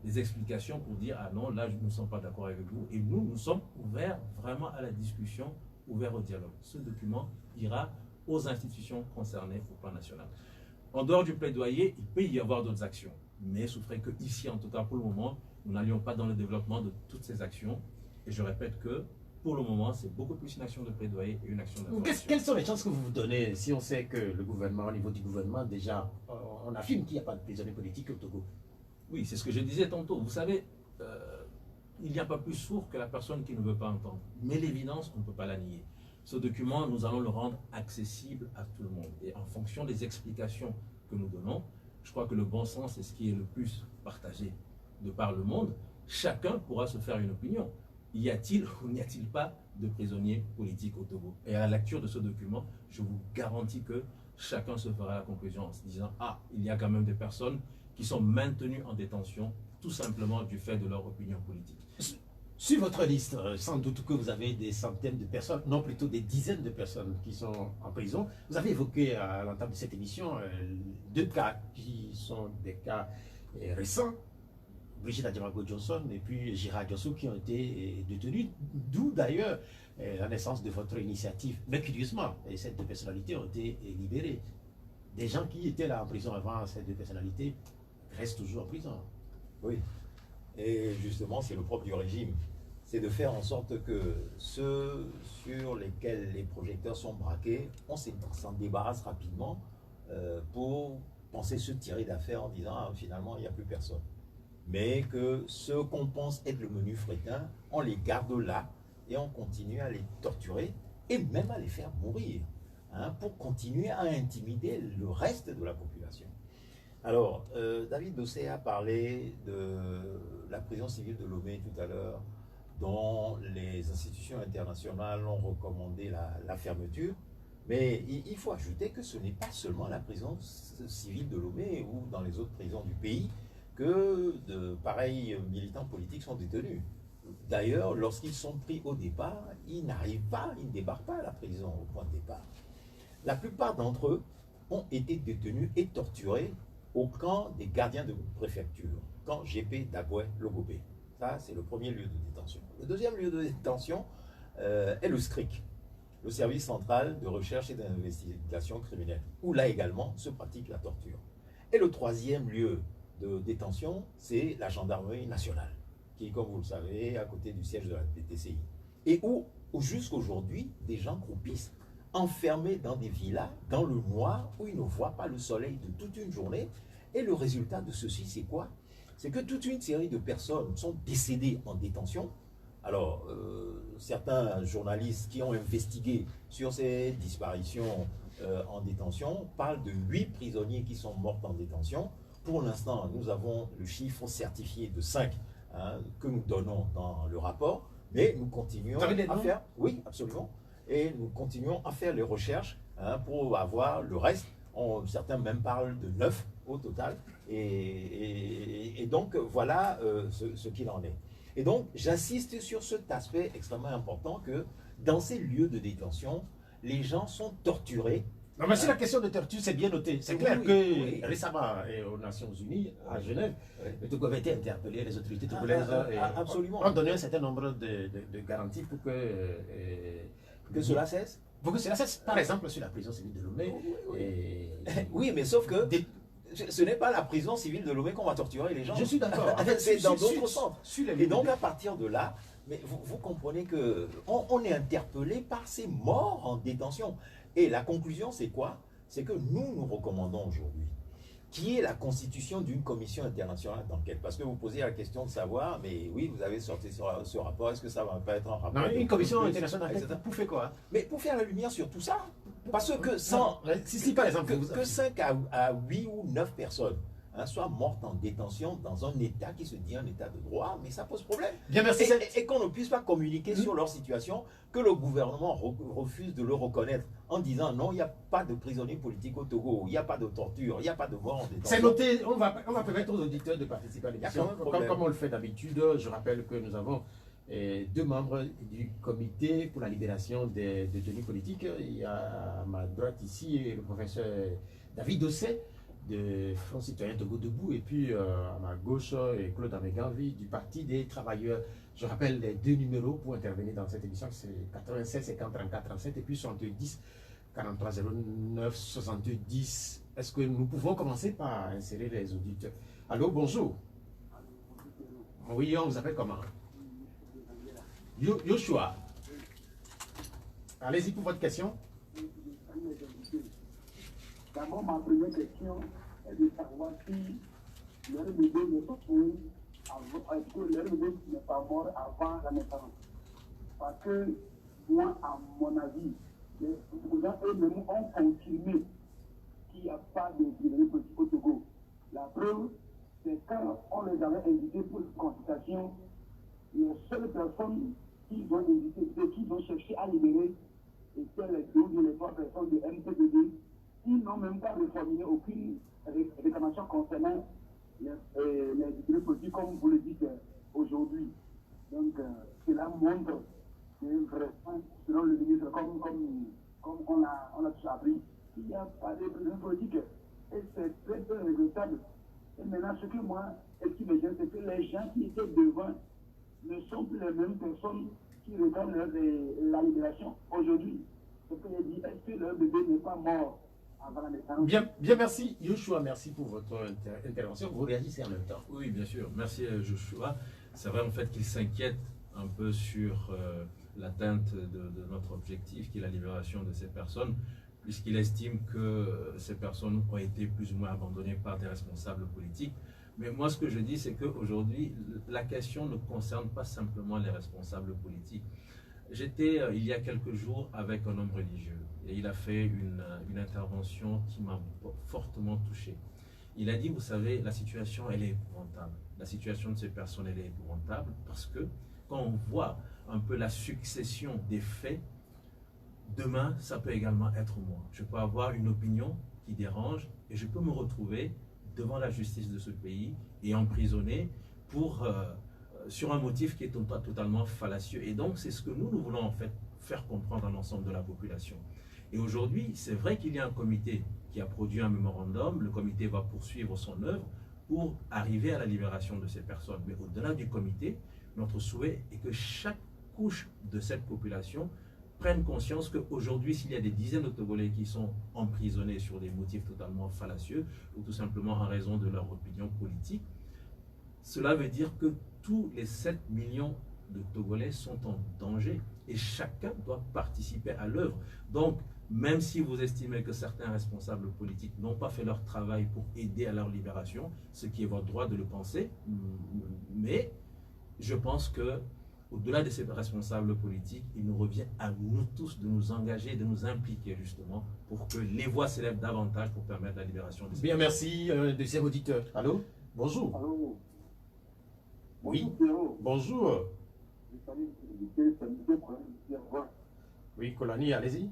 des explications pour dire « Ah non, là, nous ne sommes pas d'accord avec vous ». Et nous sommes ouverts vraiment à la discussion, ouverts au dialogue. Ce document ira aux institutions concernées au plan national. En dehors du plaidoyer, il peut y avoir d'autres actions. Mais il souffrait qu'ici, en tout cas pour le moment, nous n'allions pas dans le développement de toutes ces actions. Et je répète que pour le moment, c'est beaucoup plus une action de plaidoyer et une action d'information. Quelles sont les chances que vous vous donnez si on sait que le gouvernement, au niveau du gouvernement, déjà, on affirme qu'il n'y a pas de prisonniers politiques au Togo? Oui, c'est ce que je disais tantôt. Vous savez, il n'y a pas plus sourd que la personne qui ne veut pas entendre. Mais l'évidence, on ne peut pas la nier. Ce document, nous allons le rendre accessible à tout le monde. Et en fonction des explications que nous donnons, je crois que le bon sens est ce qui est le plus partagé de par le monde. Chacun pourra se faire une opinion. Y a-t-il ou n'y a-t-il pas de prisonniers politiques au Togo? Et à la lecture de ce document, je vous garantis que chacun se fera la conclusion en se disant « Ah, il y a quand même des personnes qui sont maintenues en détention tout simplement du fait de leur opinion politique ». Sur votre liste, sans doute que vous avez des centaines de personnes, non plutôt des dizaines de personnes qui sont en prison. Vous avez évoqué à l'entame de cette émission deux cas qui sont des cas récents. Brigitte Adjamago Johnson et puis Gérard Johnson qui ont été détenus, d'où d'ailleurs la naissance de votre initiative. Mais curieusement, ces deux personnalités ont été libérées. Des gens qui étaient là en prison avant ces deux personnalités restent toujours en prison. Oui, et justement c'est le propre du régime, c'est de faire en sorte que ceux sur lesquels les projecteurs sont braqués, on s'en débarrasse rapidement pour penser se tirer d'affaire en disant ah, finalement il n'y a plus personne. Mais que ceux qu'on pense être le menu fréquent, on les garde là et on continue à les torturer et même à les faire mourir, hein, pour continuer à intimider le reste de la population. Alors, David Dossé a parlé de la prison civile de Lomé tout à l'heure, dont les institutions internationales ont recommandé la fermeture. Mais il faut ajouter que ce n'est pas seulement la prison civile de Lomé ou dans les autres prisons du pays que de pareils militants politiques sont détenus. D'ailleurs, lorsqu'ils sont pris au départ, ils n'arrivent pas, ils ne débarquent pas à la prison au point de départ. La plupart d'entre eux ont été détenus et torturés au camp des gardiens de préfecture, camp GP d'Aboué Logobé. Ça, c'est le premier lieu de détention. Le deuxième lieu de détention est le SCRIC, le service central de recherche et d'investigation criminelle, où là également se pratique la torture. Et le troisième lieu de détention, c'est la gendarmerie nationale, qui est, comme vous le savez, à côté du siège de la DTCI. Et où jusqu'aujourd'hui, des gens croupissent, enfermés dans des villas, dans le noir, où ils ne voient pas le soleil de toute une journée. Et le résultat de ceci, c'est quoi? C'est que toute une série de personnes sont décédées en détention. Alors, certains journalistes qui ont investigué sur ces disparitions en détention parlent de 8 prisonniers qui sont morts en détention. Pour l'instant, nous avons le chiffre certifié de 5, hein, que nous donnons dans le rapport, mais nous continuons à faire... Oui, absolument. Et nous continuons à faire les recherches, hein, pour avoir le reste. Certains même parlent de 9 au total. Et donc, voilà ce qu'il en est. Et donc, j'insiste sur cet aspect extrêmement important que dans ces lieux de détention, les gens sont torturés. Non, mais si la question de torture, c'est bien noté. C'est clair que récemment, aux Nations Unies, à Genève, le Togo avait été interpellé, les autorités togolaises ont donné un certain nombre de garanties pour que cela cesse. Pour que cela cesse, par exemple, sur la prison civile de Lomé. Oui, mais sauf que ce n'est pas la prison civile de Lomé qu'on va torturer les gens. Je suis d'accord. C'est dans d'autres centres. Et donc, à partir de là, mais vous comprenez qu'on est interpellé par ces morts en détention. Et la conclusion, c'est quoi? C'est que nous recommandons aujourd'hui qu'il y ait la constitution d'une commission internationale d'enquête. Parce que vous posez la question de savoir, mais oui, vous avez sorti ce rapport, est-ce que ça ne va pas être un rapport? Non, une commission internationale d'enquête, pour faire quoi? Mais pour faire la lumière sur tout ça. Parce que sans, si par exemple, que 5 à 8 ou 9 personnes, hein, soient mortes en détention dans un État qui se dit un État de droit, mais ça pose problème. Bien, merci. Et qu'on ne puisse pas communiquer sur leur situation, que le gouvernement refuse de le reconnaître en disant non, il n'y a pas de prisonniers politiques au Togo, il n'y a pas de torture, il n'y a pas de mort en détention. C'est noté, on va permettre aux auditeurs de participer à l'émission, comme on le fait d'habitude. Je rappelle que nous avons 2 membres du comité pour la libération des détenus politiques. Il y a à ma droite ici le professeur David Dossé de Front Citoyen Togo Debout, et puis à ma gauche Claude Améganvi du Parti des Travailleurs. Je rappelle les 2 numéros pour intervenir dans cette émission, c'est 87 50 34 37 et puis 70 43 09 70. Est-ce que nous pouvons commencer par insérer les auditeurs? Allô, bonjour. Oui, on vous appelle comment? Yoshua. Allez-y pour votre question. D'abord, ma première question est de savoir si leur bébé n'est pas mort, est-ce que leur bébé n'est pas mort avant la naissance. Parce que moi, à mon avis, les gens eux-mêmes ont confirmé qu'il n'y a pas de prisonniers politiques au Togo. La preuve, c'est quand on les avait invités pour une consultation, les seules personnes qu'ils ont invitées, ceux qu'ils ont cherché à libérer, étaient les 2 ou les 3 personnes de MPDD. Ils n'ont même pas reformulé aucune réclamation concernant les détenus politiques, comme vous le dites aujourd'hui. Donc, 2020 ne sont plus les mêmes personnes qui réclament la libération aujourd'hui. Donc, il dit, est-ce que leur bébé n'est pas mort avant la naissance? Bien, merci. Yoshua, merci pour votre intervention. Vous réagissez en même temps. Oui, bien sûr. Merci Joshua. C'est vrai en fait qu'il s'inquiète un peu sur l'atteinte de notre objectif, qui est la libération de ces personnes, puisqu'il estime que ces personnes ont été plus ou moins abandonnées par des responsables politiques. Mais moi, ce que je dis, c'est qu'aujourd'hui, la question ne concerne pas simplement les responsables politiques. J'étais, il y a quelques jours, avec un homme religieux, et il a fait une intervention qui m'a fortement touché. Il a dit, vous savez, la situation, elle est épouvantable. La situation de ces personnes, elle est épouvantable, parce que quand on voit un peu la succession des faits, demain, ça peut également être moi. Je peux avoir une opinion qui dérange, et je peux me retrouver devant la justice de ce pays et emprisonné sur un motif qui est totalement fallacieux. Et donc, c'est ce que nous voulons en fait faire comprendre à l'ensemble de la population. Et aujourd'hui, c'est vrai qu'il y a un comité qui a produit un mémorandum. Le comité va poursuivre son œuvre pour arriver à la libération de ces personnes. Mais au-delà du comité, notre souhait est que chaque couche de cette population prenne conscience qu'aujourd'hui, s'il y a des dizaines de Togolais qui sont emprisonnés sur des motifs totalement fallacieux ou tout simplement en raison de leur opinion politique, cela veut dire que tous les 7 millions de Togolais sont en danger et chacun doit participer à l'œuvre. Donc, même si vous estimez que certains responsables politiques n'ont pas fait leur travail pour aider à leur libération, ce qui est votre droit de le penser, mais je pense que au-delà de ces responsables politiques, il nous revient à nous tous de nous engager, de nous impliquer justement pour que les voix s'élèvent davantage pour permettre la libération de ces Bien, merci, deuxième auditeur. Allô? Bonjour. Allô? Oui. Bonjour. Bonjour. Je salue Oui, Colani, allez-y.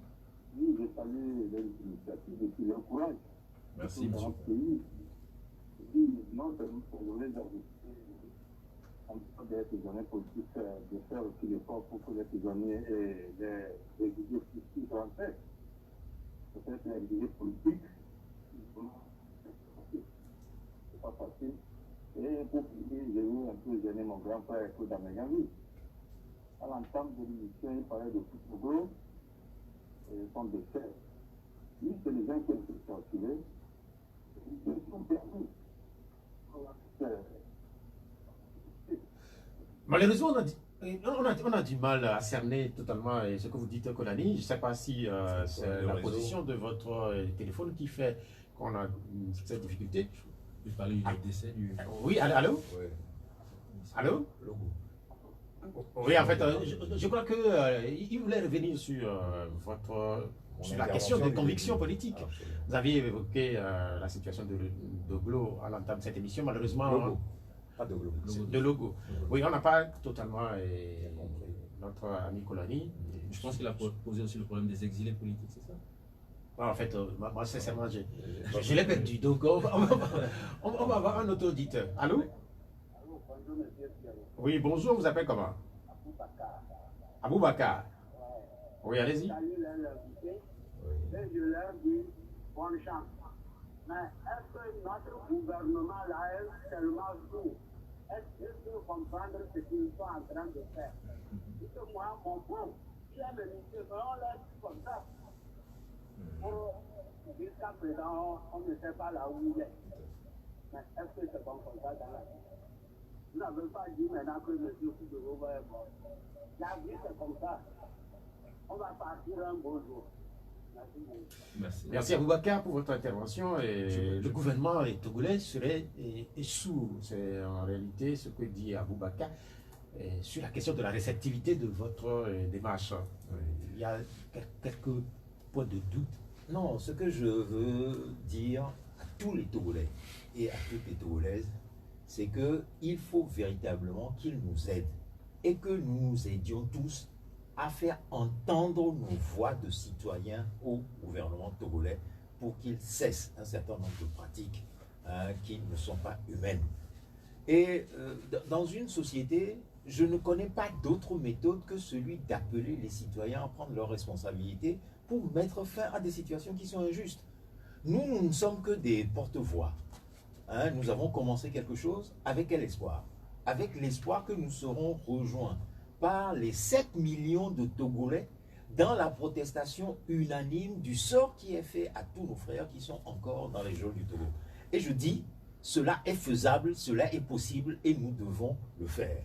Oui, je salue l'initiative et puis le courage. Merci, dans monsieur. notre pays. Et puis, maintenant, c'est nous pour donner en tant que prisonniers politiques, de faire aussi l'effort pour que les prisonniers et les exilés politiques rentrent. Peut-être les exilés politiques, c'est pas facile. Et pour finir, j'ai eu un peu gêné mon grand-père Claude Améganvi. À l'entame de l'émission, il parlait de Togo et son décès. Lui, c'est les gens qui ont été torturés. Ils sont perdus. Malheureusement, on a du mal à cerner totalement ce que vous dites, Colani. Je ne sais pas si c'est la position de votre téléphone qui fait qu'on a cette difficulté. Je vais parler du décès du... Oui, allô? Ouais. Allô? Logo. Oui, en fait, je crois qu'il voulait revenir sur la question de conviction politique. Absolument. Vous aviez évoqué la situation de Glo à l'entame de cette émission. Malheureusement, Logo. Pas de logo. de Logo. Oui, on n'a pas totalement compris. notre ami Colani. Je pense qu'il a posé aussi le problème des exilés politiques, c'est ça? En fait, moi, sincèrement, je l'ai perdu. Donc, on va avoir un autre auditeur. Allô? Allô, bonjour, monsieur Pierrot. Oui, bonjour, vous appelez comment? Aboubakar. Aboubacar. Ouais. Oui, allez-y. Salut les invités. Oui. Et je leur dis bonne chance. Mais est-ce que notre gouvernement là est tellement sourd? Est-ce qu'il peut comprendre ce qu'ils sont en train de faire? Parce que moi, mon pauvre, il y a le lycée, mais on l'a dit comme ça. Jusqu'à présent, on ne sait pas là où il est. Mais est-ce que c'est bon comme ça dans la vie? Vous n'avez pas dit maintenant que le Dieu de Roba est mort. La vie, c'est comme ça. On va partir un beau jour. Merci. Merci Aboubacar pour votre intervention. Et le gouvernement togolais serait sourd. C'est en réalité ce que dit Aboubacar sur la question de la réceptivité de votre démarche. Il y a quelques points de doute. Non, ce que je veux dire à tous les Togolais et à toutes les Togolaises, c'est qu'il faut véritablement qu'ils nous aident et que nous nous aidions tous à faire entendre nos voix de citoyens au gouvernement togolais pour qu'il cesse un certain nombre de pratiques qui ne sont pas humaines. Et dans une société, je ne connais pas d'autre méthode que celui d'appeler les citoyens à prendre leurs responsabilités pour mettre fin à des situations qui sont injustes. Nous ne sommes que des porte-voix. Nous avons commencé quelque chose avec quel espoir? avec l'espoir que nous serons rejoints par les 7 millions de Togolais dans la protestation unanime du sort qui est fait à tous nos frères qui sont encore dans les geôles du Togo. Et je dis, cela est faisable, cela est possible et nous devons le faire.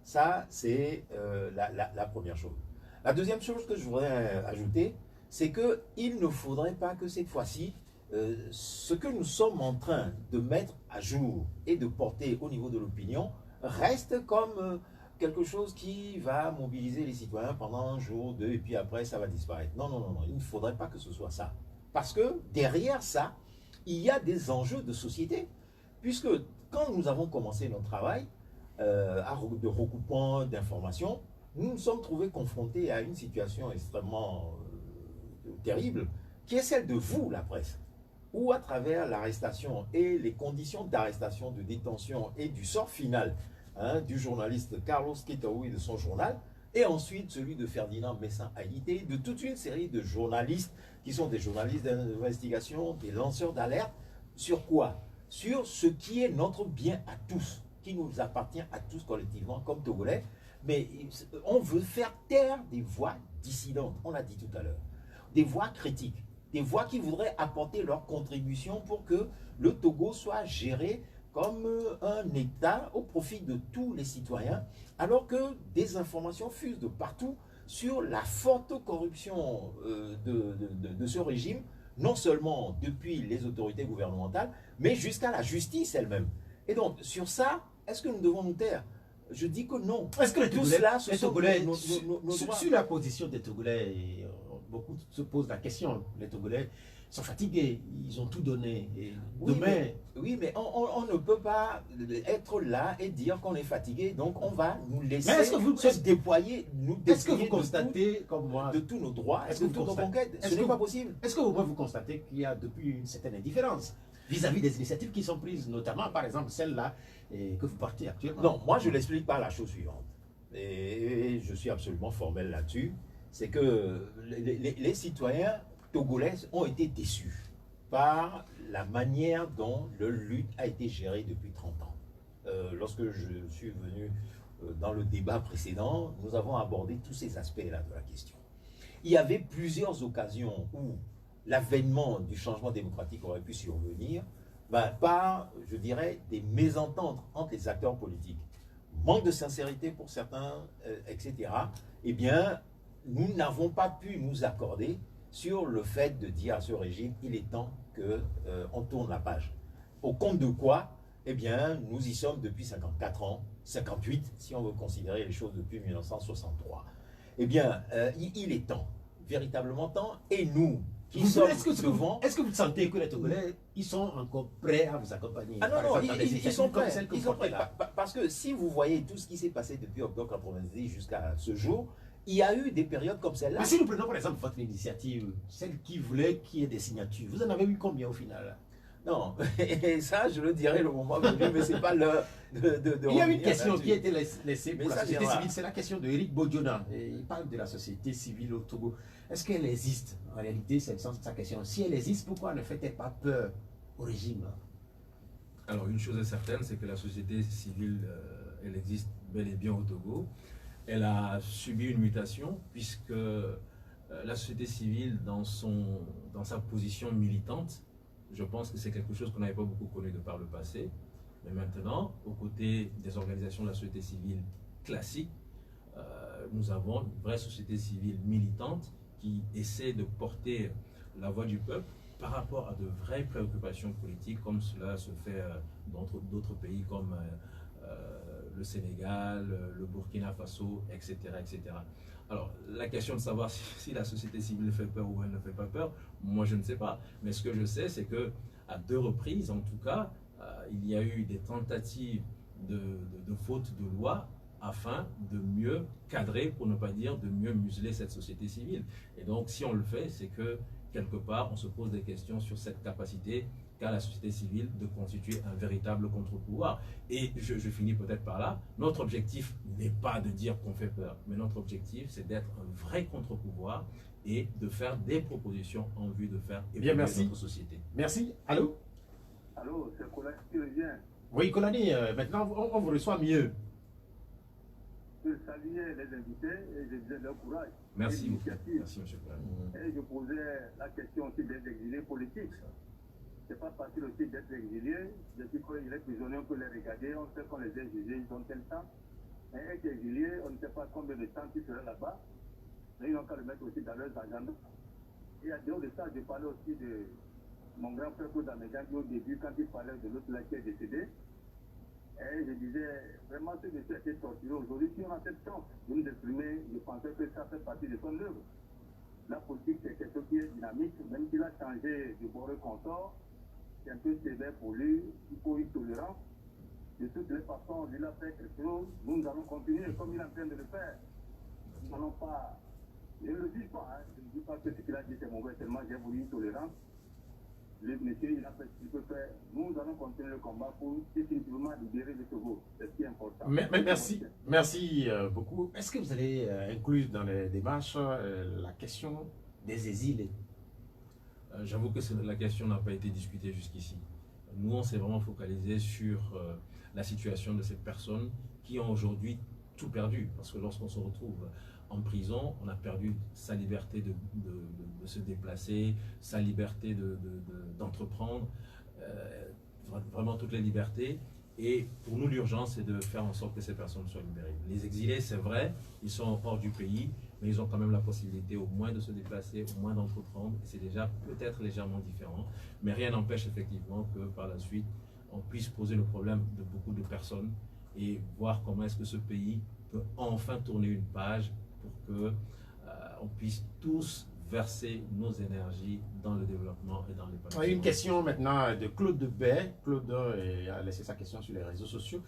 Ça, c'est la première chose. La deuxième chose que je voudrais ajouter, c'est qu'il ne faudrait pas que cette fois-ci, ce que nous sommes en train de mettre à jour et de porter au niveau de l'opinion reste comme quelque chose qui va mobiliser les citoyens pendant un jour, deux, et puis après ça va disparaître. Non, non, non, non, il ne faudrait pas que ce soit ça. Parce que derrière ça, il y a des enjeux de société. Puisque quand nous avons commencé notre travail de recoupement d'informations, nous nous sommes trouvés confrontés à une situation extrêmement terrible, qui est celle de vous, la presse, où à travers l'arrestation et les conditions d'arrestation, de détention et du sort final du journaliste Carlos Quetaoui et de son journal, et ensuite celui de Ferdinand Messin Haïté, de toute une série de journalistes qui sont des journalistes d'investigation, des lanceurs d'alerte, sur quoi? Sur ce qui est notre bien à tous, qui nous appartient à tous collectivement comme Togolais, mais on veut faire taire des voix dissidentes, on l'a dit tout à l'heure, des voix critiques, des voix qui voudraient apporter leur contribution pour que le Togo soit géré comme un État au profit de tous les citoyens, alors que des informations fusent de partout sur la forte corruption de ce régime, non seulement depuis les autorités gouvernementales, mais jusqu'à la justice elle-même. Et donc, sur ça, est-ce que nous devons nous taire? Je dis que non. Est-ce que tout cela, ce sont Togolais, nos droits. sur la position des Togolais, beaucoup se posent la question. Les Togolais sont fatigués, ils ont tout donné. Et demain... Oui, mais on ne peut pas être là et dire qu'on est fatigué, donc on va nous laisser se déployer, est-ce que vous constatez, comme moi, de tous nos droits, de toutes nos conquêtes? Ce n'est pas possible. Est-ce que vous constatez qu'il y a depuis une certaine indifférence vis-à-vis des initiatives qui sont prises, notamment par exemple celle-là que vous portez actuellement? Non, moi je l'explique par la chose suivante, et je suis absolument formel là-dessus, c'est que les citoyens togolais ont été déçus par la manière dont le lutte a été géré depuis 30 ans. Lorsque je suis venu dans le débat précédent, nous avons abordé tous ces aspects-là de la question. Il y avait plusieurs occasions où l'avènement du changement démocratique aurait pu survenir par, je dirais, des mésententes entre les acteurs politiques. Manque de sincérité pour certains, etc. Eh bien, nous n'avons pas pu nous accorder sur le fait de dire à ce régime, il est temps qu'on tourne la page. Au compte de quoi? Eh bien, nous y sommes depuis 54 ans, 58, si on veut considérer les choses depuis 1963. Eh bien, il est temps, véritablement temps, et nous, est-ce que vous sentez que les Togolais, ils sont encore prêts à vous accompagner? Ah non, non, ils sont prêts. Ils sont prêts. Parce que si vous voyez tout ce qui s'est passé depuis octobre 90 jusqu'à ce jour, il y a eu des périodes comme celle-là. Mais si nous prenons par exemple votre initiative, celle qui voulait qu'il y ait des signatures, vous en avez eu combien au final? Non, et ça je le dirai le moment venu, mais c'est pas l'heure de il y a une question qui a été laissée pour la société viendra. civile, c'est la question de Eric Bodjona. Il parle de la société civile au Togo. Est-ce qu'elle existe? En réalité, c'est le sens de sa question. Si elle existe, pourquoi ne fait-elle pas peur au régime? Alors, une chose est certaine, c'est que la société civile, elle existe bel et bien au Togo. Elle a subi une mutation, puisque la société civile, dans sa position militante, je pense que c'est quelque chose qu'on n'avait pas beaucoup connu de par le passé. Mais maintenant, aux côtés des organisations de la société civile classique, nous avons une vraie société civile militante qui essaie de porter la voix du peuple par rapport à de vraies préoccupations politiques, comme cela se fait dans d'autres pays comme le Sénégal, le Burkina Faso, etc., etc. Alors, la question de savoir si la société civile fait peur ou elle ne fait pas peur, moi je ne sais pas. Mais ce que je sais, c'est que à 2 reprises, en tout cas, il y a eu des tentatives de faute de loi afin de mieux cadrer, pour ne pas dire de mieux museler cette société civile. Et donc, si on le fait, c'est que quelque part, on se pose des questions sur cette capacité qu'a la société civile de constituer un véritable contre-pouvoir. Et je finis peut-être par là, notre objectif n'est pas de dire qu'on fait peur, mais notre objectif, c'est d'être un vrai contre-pouvoir et de faire des propositions en vue de faire évoluer notre société. Merci. Allô? Allô, c'est le collègue qui revient. Oui, Kolani, maintenant on vous reçoit mieux. Je saluais les invités et je disais leur courage. Merci et beaucoup. l'initiative. Merci, monsieur Kolani. Et je posais la question aussi des exilés politiques. C'est pas facile aussi d'être exilé. Depuis qu'il est prisonnier, on peut les regarder, on sait qu'on les a jugés, ils ont tel temps. Mais être exilé, on ne sait pas combien de temps ils seraient là-bas. Mais ils n'ont qu'à le mettre aussi dans leurs agendas. Et à dehors de ça, je parlais aussi de mon grand frère Claude Amédagui au début, quand il parlait de l'autre là qui est décédé. Et je disais, vraiment, ce monsieur a été torturé. Aujourd'hui, si on a cette chance de nous exprimer, je pensais que ça fait partie de son œuvre. La politique, c'est quelque chose qui est dynamique, même s'il a changé de bord consort, c'est un peu sévère pour lui, il faut une tolérance. De toutes les façons, il a fait quelque chose, nous allons continuer comme il est en train de le faire. Nous n'allons pas, je ne le dis pas, hein, je ne dis pas que ce qu'il a dit c'est mauvais, tellement j'ai voulu une tolérance. Le monsieur, il a fait ce qu'il peut faire. Nous allons continuer le combat pour définitivement libérer le Togo. C'est ce qui est important. Merci beaucoup. Est-ce que vous allez inclure dans les démarches la question des exilés? J'avoue que la question n'a pas été discutée jusqu'ici. Nous, on s'est vraiment focalisé sur la situation de ces personnes qui ont aujourd'hui tout perdu. Parce que lorsqu'on se retrouve en prison, on a perdu sa liberté de se déplacer, sa liberté d'entreprendre, vraiment toutes les libertés. Et pour nous, l'urgence, c'est de faire en sorte que ces personnes soient libérées. Les exilés, c'est vrai, ils sont hors du pays, mais ils ont quand même la possibilité au moins de se déplacer, au moins d'entreprendre. C'est déjà peut-être légèrement différent, mais rien n'empêche effectivement que par la suite, on puisse poser le problème de beaucoup de personnes et voir comment est-ce que ce pays peut enfin tourner une page pour que on puisse tous verser nos énergies dans le développement et dans l'épanouissement. Une question maintenant de Claude Bay. Claude a laissé sa question sur les réseaux sociaux.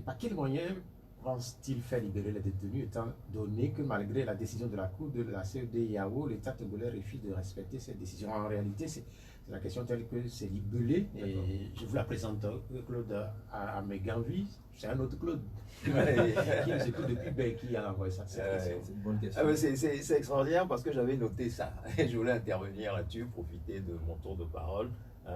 Par quel moyen pense-t-il faire libérer les détenus, étant donné que malgré la décision de la Cour de la CEDEAO, l'État togolais refuse de respecter cette décision? En réalité, c'est la question telle que c'est libellé. Et je vous la présente, Claude à Meganvi. C'est un autre Claude qui nous écoute depuis qui a envoyé ça. C'est une bonne question. C'est extraordinaire parce que j'avais noté ça et je voulais intervenir là-dessus, profiter de mon tour de parole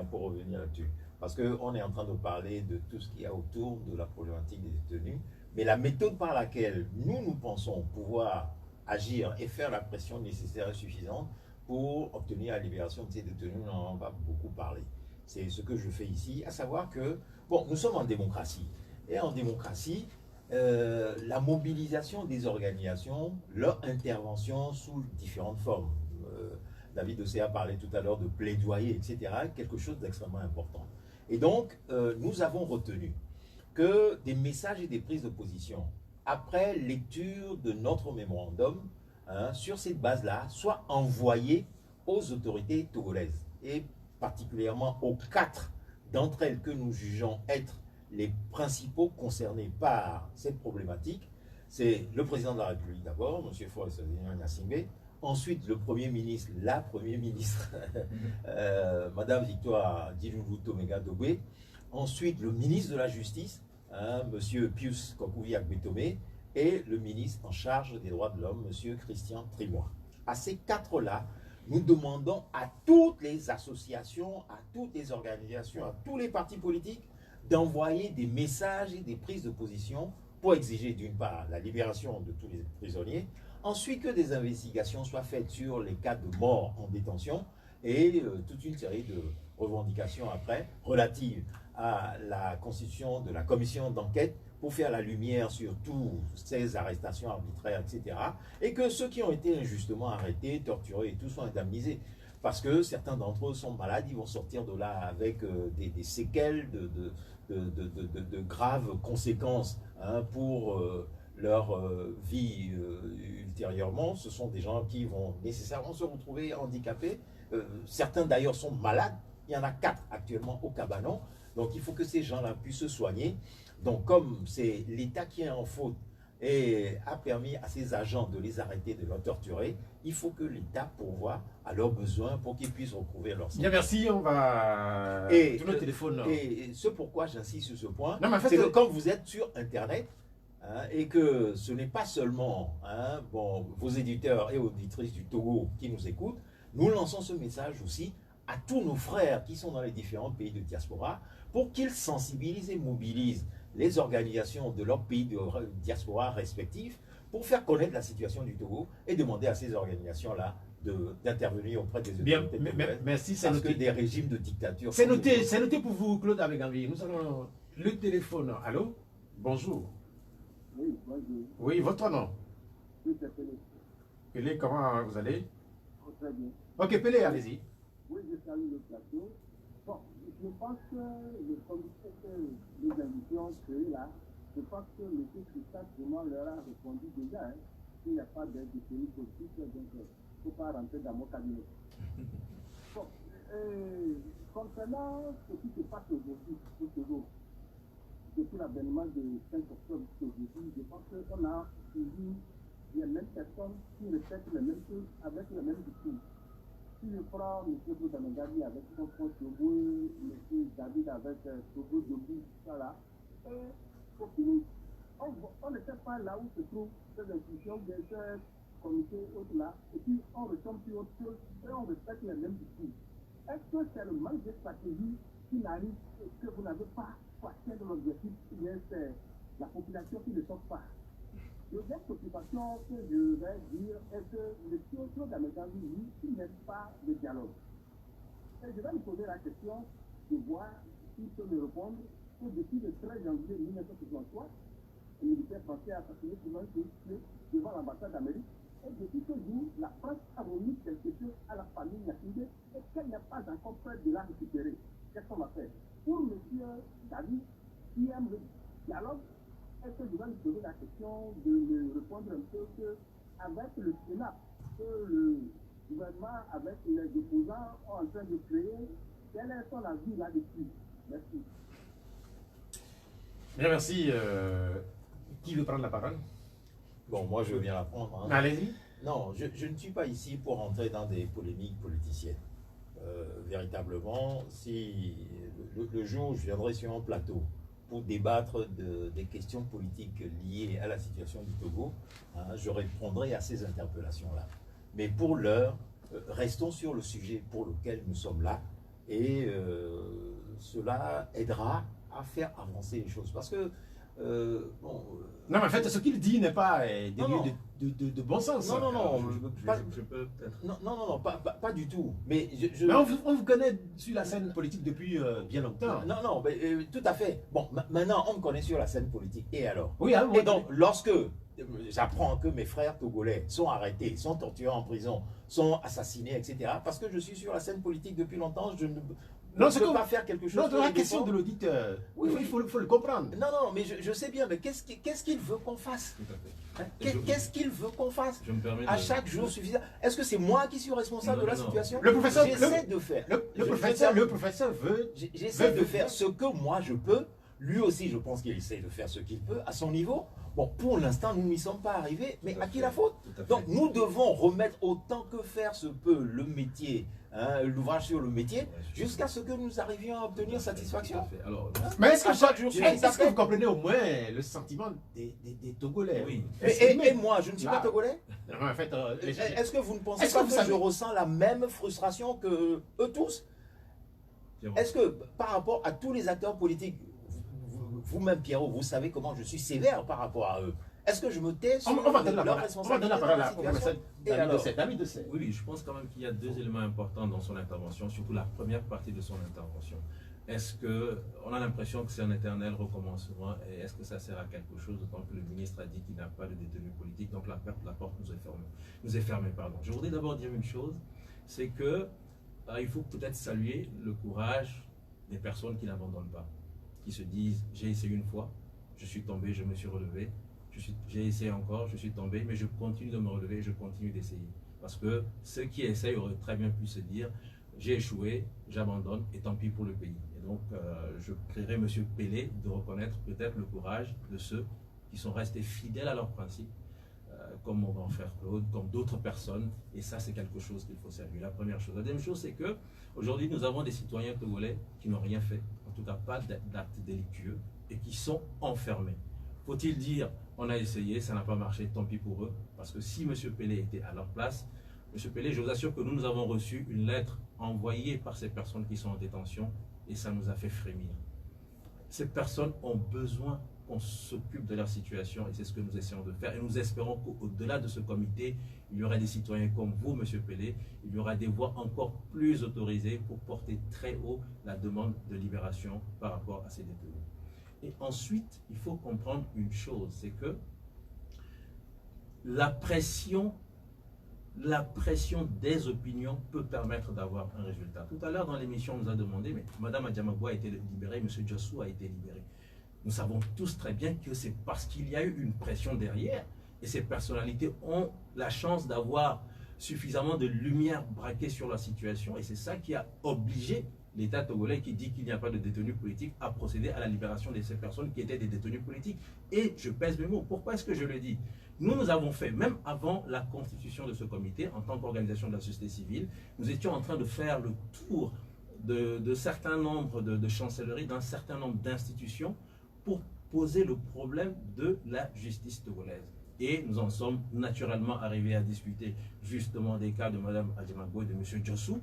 pour revenir là-dessus. Parce qu'on est en train de parler de tout ce qu'il y a autour de la problématique des détenus, mais la méthode par laquelle nous pensons pouvoir agir et faire la pression nécessaire et suffisante pour obtenir la libération de ces détenus, on n'en a pas beaucoup parlé. C'est ce que je fais ici, à savoir que, bon, nous sommes en démocratie. Et en démocratie, la mobilisation des organisations, leur intervention sous différentes formes. David Océa parlait tout à l'heure de plaidoyer, etc., quelque chose d'extrêmement important. Et donc, nous avons retenu que des messages et des prises de position, après lecture de notre mémorandum, sur cette base-là, soient envoyés aux autorités togolaises, et particulièrement aux 4 d'entre elles que nous jugeons être les principaux concernés par cette problématique. C'est le président de la République d'abord, M. Forest Gnassingbé, ensuite le Premier ministre, la Première ministre, Madame Victoire Djilulu-Tomega Dogbe, ensuite le ministre de la Justice, M. Pius Kokoui-Akbetome, et le ministre en charge des droits de l'homme, M. Christian Trimois. À ces 4-là, nous demandons à toutes les associations, à toutes les organisations, à tous les partis politiques d'envoyer des messages et des prises de position pour exiger d'une part la libération de tous les prisonniers, ensuite que des investigations soient faites sur les cas de mort en détention et toute une série de revendications après relatives à la constitution de la commission d'enquête pour faire la lumière sur toutes ces arrestations arbitraires, etc. Et que ceux qui ont été injustement arrêtés, torturés et tout soient indemnisés. Parce que certains d'entre eux sont malades, ils vont sortir de là avec des séquelles de graves conséquences pour leur vie ultérieurement. Ce sont des gens qui vont nécessairement se retrouver handicapés. Certains d'ailleurs sont malades. Il y en a 4 actuellement au Cabanon. Donc il faut que ces gens-là puissent se soigner. Donc comme c'est l'État qui est en faute et a permis à ses agents de les arrêter, de les torturer, il faut que l'État pourvoie à leurs besoins pour qu'ils puissent retrouver leur santé. Bien, merci, on va tourner le téléphone. Et ce pourquoi j'insiste sur ce point, en fait, c'est que comme vous êtes sur Internet, et que ce n'est pas seulement vos éditeurs et auditrices du Togo qui nous écoutent, nous lançons ce message aussi à tous nos frères qui sont dans les différents pays de diaspora pour qu'ils sensibilisent et mobilisent les organisations de leurs pays de diaspora respectifs pour faire connaître la situation du Togo et demander à ces organisations-là d'intervenir auprès des Bien, autorités togolaises. merci, c'est Parce que noté. des régimes de dictature... C'est noté pour vous, Claude Abegambi. Nous avons le téléphone. Allô? Bonjour. Oui, moi je Oui, votre nom? suis appelé. Pelé, comment vous allez? Très bien. Ok, Pelé, allez-y. Oui, je salue le plateau. Bon, je pense que le comité que les invités ont créé là, je pense que M. Christophe vraiment leur a répondu déjà. Hein, qu'il n'y a pas d'aide de pays politique, donc il ne faut pas rentrer dans mon cabinet. Bon, concernant ce qui se passe aujourd'hui, depuis l'avènement du 5 octobre aujourd'hui, je pense qu'on a suivi les mêmes personnes qui répètent les mêmes choses avec le même discours. Si je prends M. Boudanagadi avec son frère Togo, M. David avec Togo Debout, tout ça là, et au final, on ne sait pas là où se trouvent ces institutions, ces comités, autres là, et puis on retombe sur autre chose et on respecte les mêmes discours. Est-ce que c'est le manque de stratégie qui n'arrive que vous n'avez pas pour atteindre l'objectif, ou bien c'est la population qui ne sort pas? Deuxième préoccupation que je vais dire est que le Claude Abegambi, lui, il n'aime pas le dialogue. Et je vais me poser la question de voir s'il peut me répondre que depuis le 13 janvier 1963, le militaire français a assassiné souvent devant l'ambassade d'Amérique. Et depuis ce jour, la France a remis quelque chose à la famille Yakindé et qu'elle n'a pas encore prêt de la récupérer. Qu'est-ce qu'on va faire? Pour M. David, qui aime le dialogue, est-ce que je vais me poser la question de me répondre un peu qu'avec le Sénat, que le gouvernement, avec les opposants, sont en train de créer, quelle est son avis là-dessus? Merci. Bien, merci. Qui veut prendre la parole? Bon, moi je veux bien la prendre. Hein. Allez-y. Non, je ne suis pas ici pour rentrer dans des polémiques politiciennes. Véritablement, si le jour où je viendrai sur un plateau pour débattre des questions politiques liées à la situation du Togo, hein, je répondrai à ces interpellations-là. Mais pour l'heure, restons sur le sujet pour lequel nous sommes là, et cela aidera à faire avancer les choses. Parce que, bon... Non, mais en fait, ce qu'il dit n'est pas dénué de bon sens. Non, non, non, Je peux peut-être. non, pas du tout. Mais Mais on vous connaît sur la scène politique depuis bien longtemps. Non, mais, tout à fait. Bon, maintenant, on me connaît sur la scène politique. Et alors? Oui, hein, Et donc, lorsque j'apprends que mes frères togolais sont arrêtés, sont torturés en prison, sont assassinés, etc., parce que je suis sur la scène politique depuis longtemps, je ne peux pas faire quelque chose. Non, c'est la question de l'auditeur. Oui, il faut le comprendre. Non, mais je sais bien, mais qu'est-ce qu'il veut qu'on fasse? Tout à fait. Qu'est-ce qu'il veut qu'on fasse? Je me permets à chaque jour suffisant? Est-ce que c'est moi qui suis responsable de la situation? Le professeur, j'essaie de faire. Le professeur veut. J'essaie de faire ce que moi je peux. Lui aussi, je pense qu'il essaie de faire ce qu'il peut à son niveau. Bon, pour l'instant, nous n'y sommes pas arrivés, mais à qui la faute? Donc, nous devons remettre autant que faire se peut le métier, hein, l'ouvrage sur le métier, jusqu'à ce que nous arrivions à obtenir satisfaction. Alors, mais est-ce que que vous comprenez au moins le sentiment des Togolais? Oui. Et moi, je ne suis pas Togolais? En fait, est-ce que vous ne pensez pas que je ressens la même frustration que eux tous? Est-ce que par rapport à tous les acteurs politiques, vous-même Pierrot, vous savez comment je suis sévère par rapport à eux? Est-ce que je me tais sur leur responsabilité dans la situation? David de Sey. Oui, je pense quand même qu'il y a deux éléments importants dans son intervention, surtout la première partie de son intervention. Est-ce qu'on a l'impression que c'est un éternel recommencement et est-ce que ça sert à quelque chose, d'autant que le ministre a dit qu'il n'a pas de détenus politiques, donc la porte nous est fermée. Je voudrais d'abord dire une chose, c'est que il faut peut-être saluer le courage des personnes qui n'abandonnent pas, qui se disent « j'ai essayé une fois, je suis tombé, je me suis relevé, j'ai essayé encore, je suis tombé, mais je continue de me relever, je continue d'essayer. » Parce que ceux qui essayent auraient très bien pu se dire « j'ai échoué, j'abandonne et tant pis pour le pays ». Et donc je prierai M. Pelé de reconnaître peut-être le courage de ceux qui sont restés fidèles à leurs principes, comme mon grand frère Claude, comme d'autres personnes, et ça c'est quelque chose qu'il faut saluer. La première chose. La deuxième chose, c'est que aujourd'hui nous avons des citoyens togolais qui n'ont rien fait, en tout cas pas d'actes délictueux, et qui sont enfermés. Faut-il dire, on a essayé, ça n'a pas marché, tant pis pour eux, parce que si M. Pelé était à leur place, M. Pelé, je vous assure que nous avons reçu une lettre envoyée par ces personnes qui sont en détention, et ça nous a fait frémir. Ces personnes ont besoin qu'on s'occupe de leur situation et c'est ce que nous essayons de faire. Et nous espérons qu'au-delà de ce comité, il y aura des citoyens comme vous, M. Pelé, il y aura des voix encore plus autorisées pour porter très haut la demande de libération par rapport à ces détenus. Et ensuite, il faut comprendre une chose, c'est que la pression des opinions peut permettre d'avoir un résultat. Tout à l'heure, dans l'émission, on nous a demandé, mais Mme Adjamagbo a été libérée, M. Djossou a été libéré. Nous savons tous très bien que c'est parce qu'il y a eu une pression derrière et ces personnalités ont la chance d'avoir suffisamment de lumière braquée sur la situation et c'est ça qui a obligé l'État togolais qui dit qu'il n'y a pas de détenus politiques à procéder à la libération de ces personnes qui étaient des détenus politiques. Et je pèse mes mots. Pourquoi est-ce que je le dis? Nous avons fait, même avant la constitution de ce comité, en tant qu'organisation de la société civile, nous étions en train de faire le tour de certains nombres de chancelleries, d'un certain nombre d'institutions pour poser le problème de la justice togolaise. Et nous en sommes naturellement arrivés à discuter justement des cas de Mme Adjamagbo et de M. Djossou.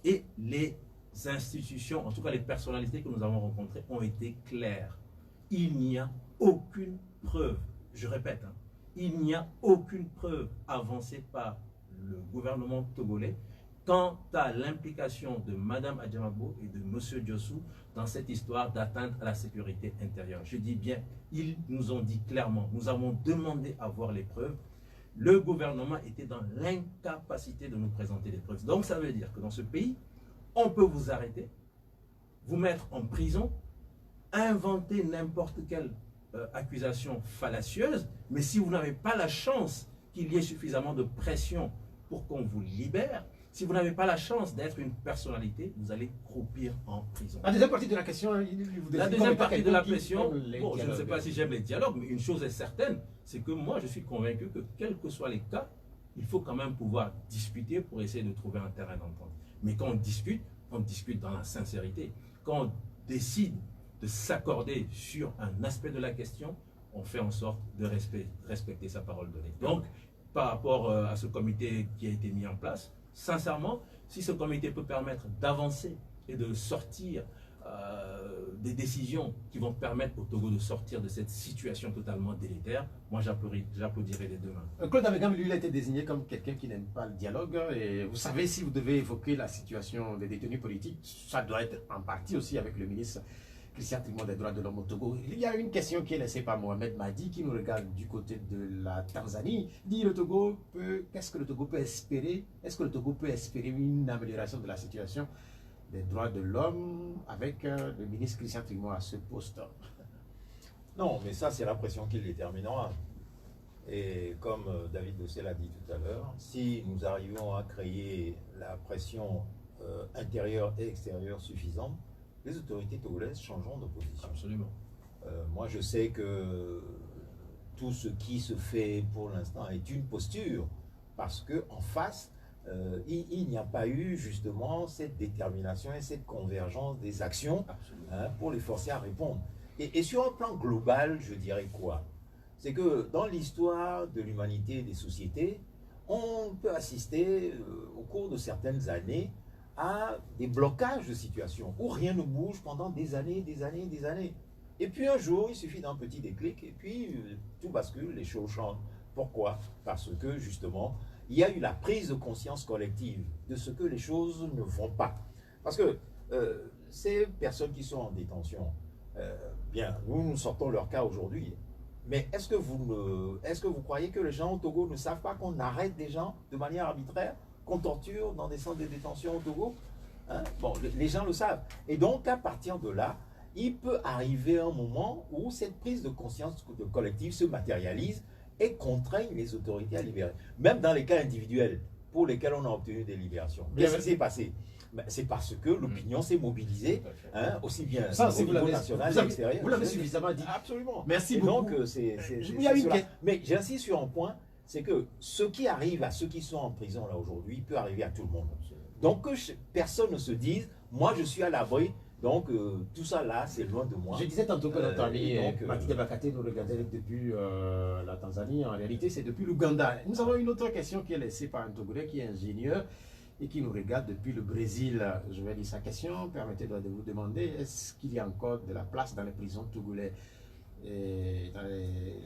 Et les institutions, en tout cas les personnalités que nous avons rencontrées, ont été claires. Il n'y a aucune preuve, je répète, hein, il n'y a aucune preuve avancée par le gouvernement togolais quant à l'implication de Mme Adjamagbo et de M. Djossou dans cette histoire d'atteinte à la sécurité intérieure. Je dis bien, ils nous ont dit clairement, nous avons demandé à voir les preuves. Le gouvernement était dans l'incapacité de nous présenter les preuves. Donc ça veut dire que dans ce pays, on peut vous arrêter, vous mettre en prison, inventer n'importe quelle accusation fallacieuse, mais si vous n'avez pas la chance qu'il y ait suffisamment de pression pour qu'on vous libère, si vous n'avez pas la chance d'être une personnalité, vous allez croupir en prison. La deuxième partie de la question, la deuxième partie de la question, bon, je ne sais pas si j'aime les dialogues, mais une chose est certaine, c'est que moi je suis convaincu que quels que soient les cas, il faut quand même pouvoir discuter pour essayer de trouver un terrain d'entente. Mais quand on discute dans la sincérité. Quand on décide de s'accorder sur un aspect de la question, on fait en sorte de respecter sa parole donnée. Donc, par rapport à ce comité qui a été mis en place, sincèrement, si ce comité peut permettre d'avancer et de sortir des décisions qui vont permettre au Togo de sortir de cette situation totalement délétère, moi j'applaudirai les deux mains. Claude Abegam, lui, il a été désigné comme quelqu'un qui n'aime pas le dialogue. Et vous savez, si vous devez évoquer la situation des détenus politiques, ça doit être en partie aussi avec le ministre Christian Trimon des droits de l'homme au Togo. Il y a une question qui est laissée par Mohamed Mahdi, qui nous regarde du côté de la Tanzanie. Il dit, qu'est-ce que le Togo peut espérer? Est-ce que le Togo peut espérer une amélioration de la situation des droits de l'homme avec le ministre Christian Trimon à ce poste? Non, mais ça, c'est la pression qui le déterminera. Et comme David Dossé l'a dit tout à l'heure, si nous arrivons à créer la pression intérieure et extérieure suffisante, les autorités togolaises changeront de position. Absolument. Moi, je sais que tout ce qui se fait pour l'instant est une posture, parce qu'en face, il n'y a pas eu justement cette détermination et cette convergence des actions pour les forcer à répondre. Et sur un plan global, je dirais quoi? C'est que dans l'histoire de l'humanité et des sociétés, on peut assister au cours de certaines années à des blocages de situation où rien ne bouge pendant des années, des années, des années. Et puis un jour, il suffit d'un petit déclic et puis tout bascule, les choses changent. Pourquoi? Parce que justement, il y a eu la prise de conscience collective de ce que les choses ne vont pas. Parce que ces personnes qui sont en détention, bien, nous sortons leur cas aujourd'hui. Mais est-ce que vous croyez que les gens au Togo ne savent pas qu'on arrête des gens de manière arbitraire, qu'on torture dans des centres de détention au Togo? Bon, les gens le savent. Et donc, à partir de là, il peut arriver un moment où cette prise de conscience collective se matérialise et contraigne les autorités à libérer. Même dans les cas individuels pour lesquels on a obtenu des libérations. Qu'est-ce qui s'est passé? C'est parce que l'opinion s'est mobilisée, aussi bien au niveau national et extérieur. Vous l'avez suffisamment dit. Absolument. Merci beaucoup. Donc, mais j'insiste sur un point, c'est que ce qui arrive à ceux qui sont en prison là aujourd'hui peut arriver à tout le monde. Donc que personne ne se dise, moi je suis à l'abri, donc tout ça là c'est loin de moi. Je disais tantôt que notre ami Mathilde Bakate nous regardait depuis la Tanzanie. En réalité c'est depuis l'Ouganda. Nous avons une autre question qui est laissée par un Togolais qui est ingénieur, et qui nous regarde depuis le Brésil. Je vais lire sa question. Permettez-moi de vous demander, est-ce qu'il y a encore de la place dans les prisons togolaises et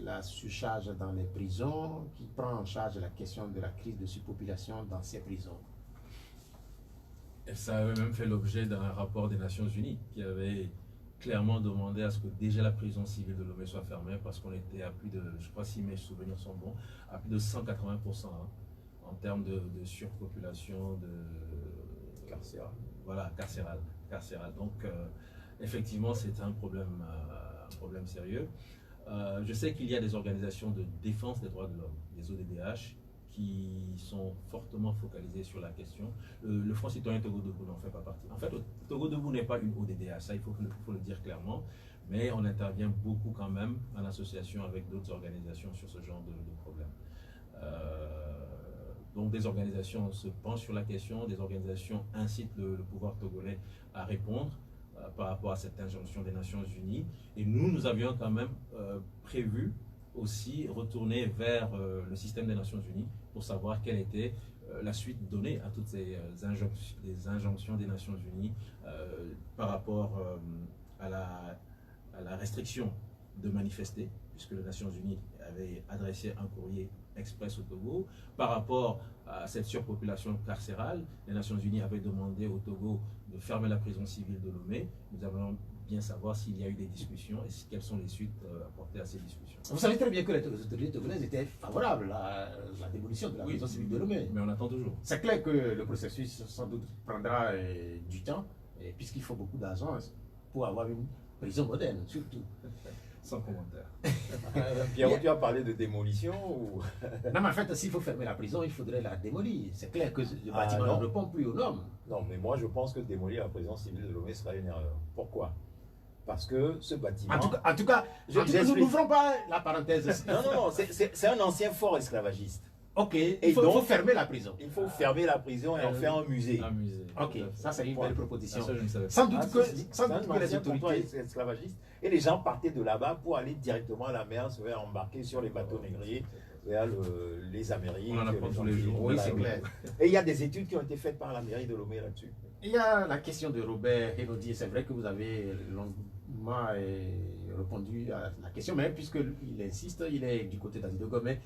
la surcharge dans les prisons, qui prend en charge la question de la crise de surpopulation dans ces prisons? Et ça avait même fait l'objet d'un rapport des Nations Unies qui avait clairement demandé à ce que déjà la prison civile de Lomé soit fermée parce qu'on était à plus de, je crois si mes souvenirs sont bons, à plus de 180% en termes de surpopulation Carcérale. Voilà, carcérale. Donc effectivement c'est un problème sérieux. Je sais qu'il y a des organisations de défense des droits de l'homme, des ODDH, qui sont fortement focalisées sur la question. Le Front citoyen Togo Debout n'en fait pas partie. En fait, Togo Debout n'est pas une ODDH, ça il faut le dire clairement, mais on intervient beaucoup quand même en association avec d'autres organisations sur ce genre de problème. Donc des organisations se penchent sur la question, des organisations incitent le pouvoir togolais à répondre par rapport à cette injonction des Nations Unies. Et nous avions quand même prévu aussi retourner vers le système des Nations Unies pour savoir quelle était la suite donnée à toutes ces injonctions des Nations Unies par rapport à la restriction de manifester, puisque les Nations Unies avaient adressé un courrier express au Togo. Par rapport à cette surpopulation carcérale, les Nations Unies avaient demandé au Togo de fermer la prison civile de Lomé. Nous allons bien savoir s'il y a eu des discussions et quelles sont les suites apportées à ces discussions. Vous savez très bien que les autorités togolaises étaient favorables à la démolition de la prison civile de Lomé. Mais on attend toujours. C'est clair que le processus sans doute prendra du temps, puisqu'il faut beaucoup d'argent pour avoir une prison moderne, surtout. Sans commentaire. Pierrot, tu as parlé de démolition ou... Non, mais en fait, s'il faut fermer la prison, il faudrait la démolir. C'est clair que le bâtiment ne répond plus aux normes. Non, mais moi je pense que démolir la prison civile de Lomé sera une erreur. Pourquoi? Parce que ce bâtiment... En tout cas, nous n'ouvrons pas la parenthèse. Non, c'est un ancien fort esclavagiste. Ok, il faut fermer la prison. Il faut fermer la prison et en faire un musée. Un musée. Ok, ça c'est une belle proposition. Sans doute que les autorités esclavagistes et les gens partaient de là-bas pour aller directement à la mer, se faire embarquer sur les bateaux négriers vers les Amériques. On en apprend tous les jours. Oui, c'est clair. Et il y a des études qui ont été faites par la mairie de Lomé là-dessus. Il y a la question de Robert Hénodier. C'est vrai que vous avez longuement répondu à la question, mais puisqu'il insiste, il est du côté d'Andy de Gomé.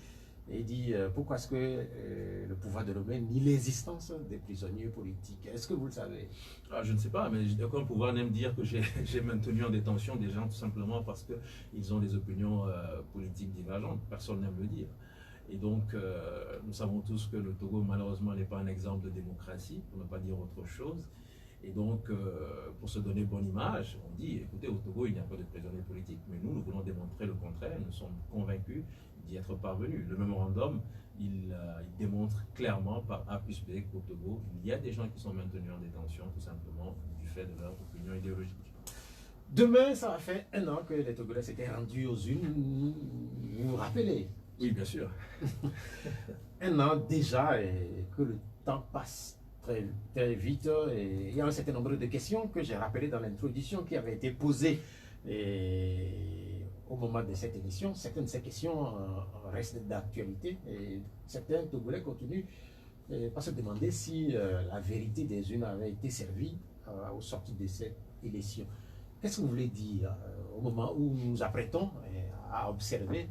Et il dit pourquoi est-ce que le pouvoir de Lomé nie l'existence des prisonniers politiques? Est-ce que vous le savez? Je ne sais pas, mais aucun pouvoir n'aime dire que j'ai maintenu en détention des gens tout simplement parce qu'ils ont des opinions politiques divergentes. Personne n'aime le dire. Et donc, nous savons tous que le Togo, malheureusement, n'est pas un exemple de démocratie, pour ne pas dire autre chose. Et donc, pour se donner bonne image, on dit, écoutez, au Togo, il n'y a pas de prisonniers politiques. Mais nous voulons démontrer le contraire. Nous sommes convaincus d'y être parvenus. Le mémorandum, il démontre clairement par A plus B qu'au Togo, il y a des gens qui sont maintenus en détention, tout simplement, du fait de leur opinion idéologique. Demain, ça va faire 1 an que les Togolais s'étaient rendus aux urnes. Vous vous rappelez? Oui, bien sûr. 1 an déjà, et que le temps passe très, très vite. Et il y a un certain nombre de questions que j'ai rappelées dans l'introduction qui avaient été posées au moment de cette émission. Certaines de ces questions restent d'actualité et certains Togolais continuent par se demander si la vérité des urnes avait été servie au sorti de cette élection. Qu'est-ce que vous voulez dire au moment où nous nous apprêtons à observer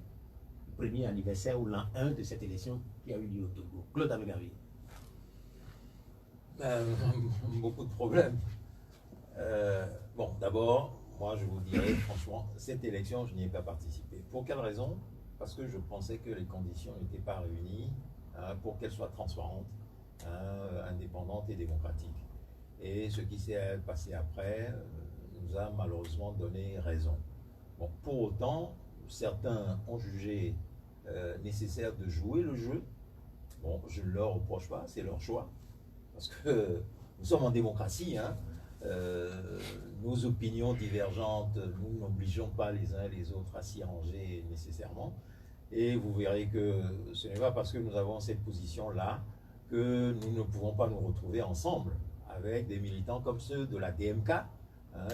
le premier anniversaire ou l'an 1 de cette élection qui a eu lieu au Togo? Claude Abegavi. Beaucoup de problèmes. Bon, d'abord, moi je vous dirais franchement, cette élection, je n'y ai pas participé. Pour quelle raison? Parce que je pensais que les conditions n'étaient pas réunies pour qu'elle soit transparente, indépendante et démocratique. Et ce qui s'est passé après nous a malheureusement donné raison. Bon, pour autant, certains ont jugé nécessaire de jouer le jeu. Bon, je ne leur reproche pas, c'est leur choix. Parce que nous sommes en démocratie, hein. Nos opinions divergentes, nous n'obligeons pas les uns et les autres à s'y ranger nécessairement. Et vous verrez que ce n'est pas parce que nous avons cette position-là que nous ne pouvons pas nous retrouver ensemble avec des militants comme ceux de la DMK,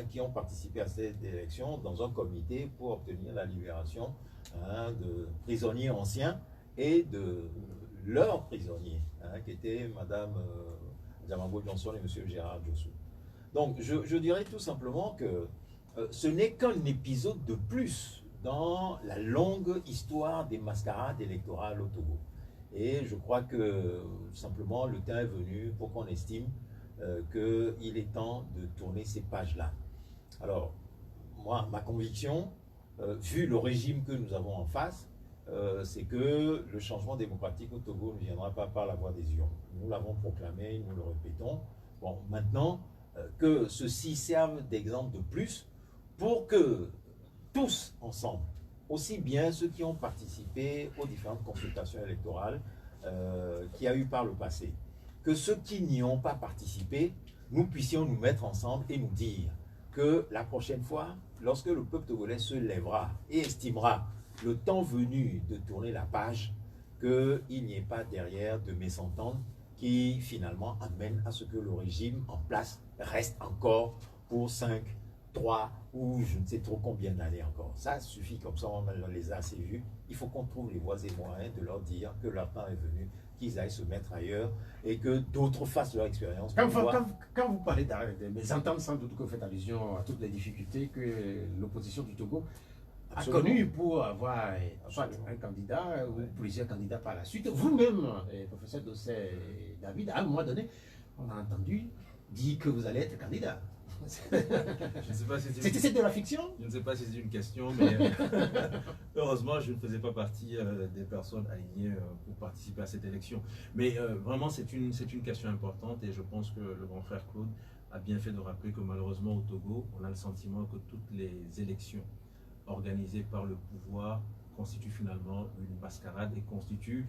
qui ont participé à cette élection dans un comité pour obtenir la libération de prisonniers anciens et de leurs prisonniers, qui étaient Madame Djamango Johnson et M. Gérard Diossou. Donc, je dirais tout simplement que ce n'est qu'un épisode de plus dans la longue histoire des mascarades électorales au Togo. Et je crois que simplement le temps est venu pour qu'on estime qu'il est temps de tourner ces pages-là. Alors, moi, ma conviction, vu le régime que nous avons en face, c'est que le changement démocratique au Togo ne viendra pas par la voie des urnes. Nous l'avons proclamé, nous le répétons. Bon, maintenant, que ceci serve d'exemple de plus pour que tous ensemble, aussi bien ceux qui ont participé aux différentes consultations électorales qu'il y a eu par le passé, que ceux qui n'y ont pas participé, nous puissions nous mettre ensemble et nous dire que la prochaine fois, lorsque le peuple togolais se lèvera et estimera le temps venu de tourner la page, qu'il n'y ait pas derrière de mésententes qui finalement amènent à ce que le régime en place reste encore pour 5, 3 ou je ne sais trop combien d'années encore. Ça suffit, comme ça on les a assez vus. Il faut qu'on trouve les voies et moyens de leur dire que leur temps est venu, qu'ils aillent se mettre ailleurs et que d'autres fassent leur expérience. Quand vous parlez de mésententes, sans doute que vous faites allusion à toutes les difficultés que l'opposition du Togo a connues pour avoir soit un candidat ou plusieurs candidats par la suite. Vous-même, professeur Dossé David, à un moment donné, on a entendu dire que vous allez être candidat. Je ne sais pas si c'est de la fiction. Je ne sais pas si c'est une question, mais heureusement, je ne faisais pas partie des personnes alignées pour participer à cette élection. Mais vraiment, c'est une question importante et je pense que le grand frère Claude a bien fait de rappeler que malheureusement au Togo, on a le sentiment que toutes les élections organisées par le pouvoir constituent finalement une mascarade et constituent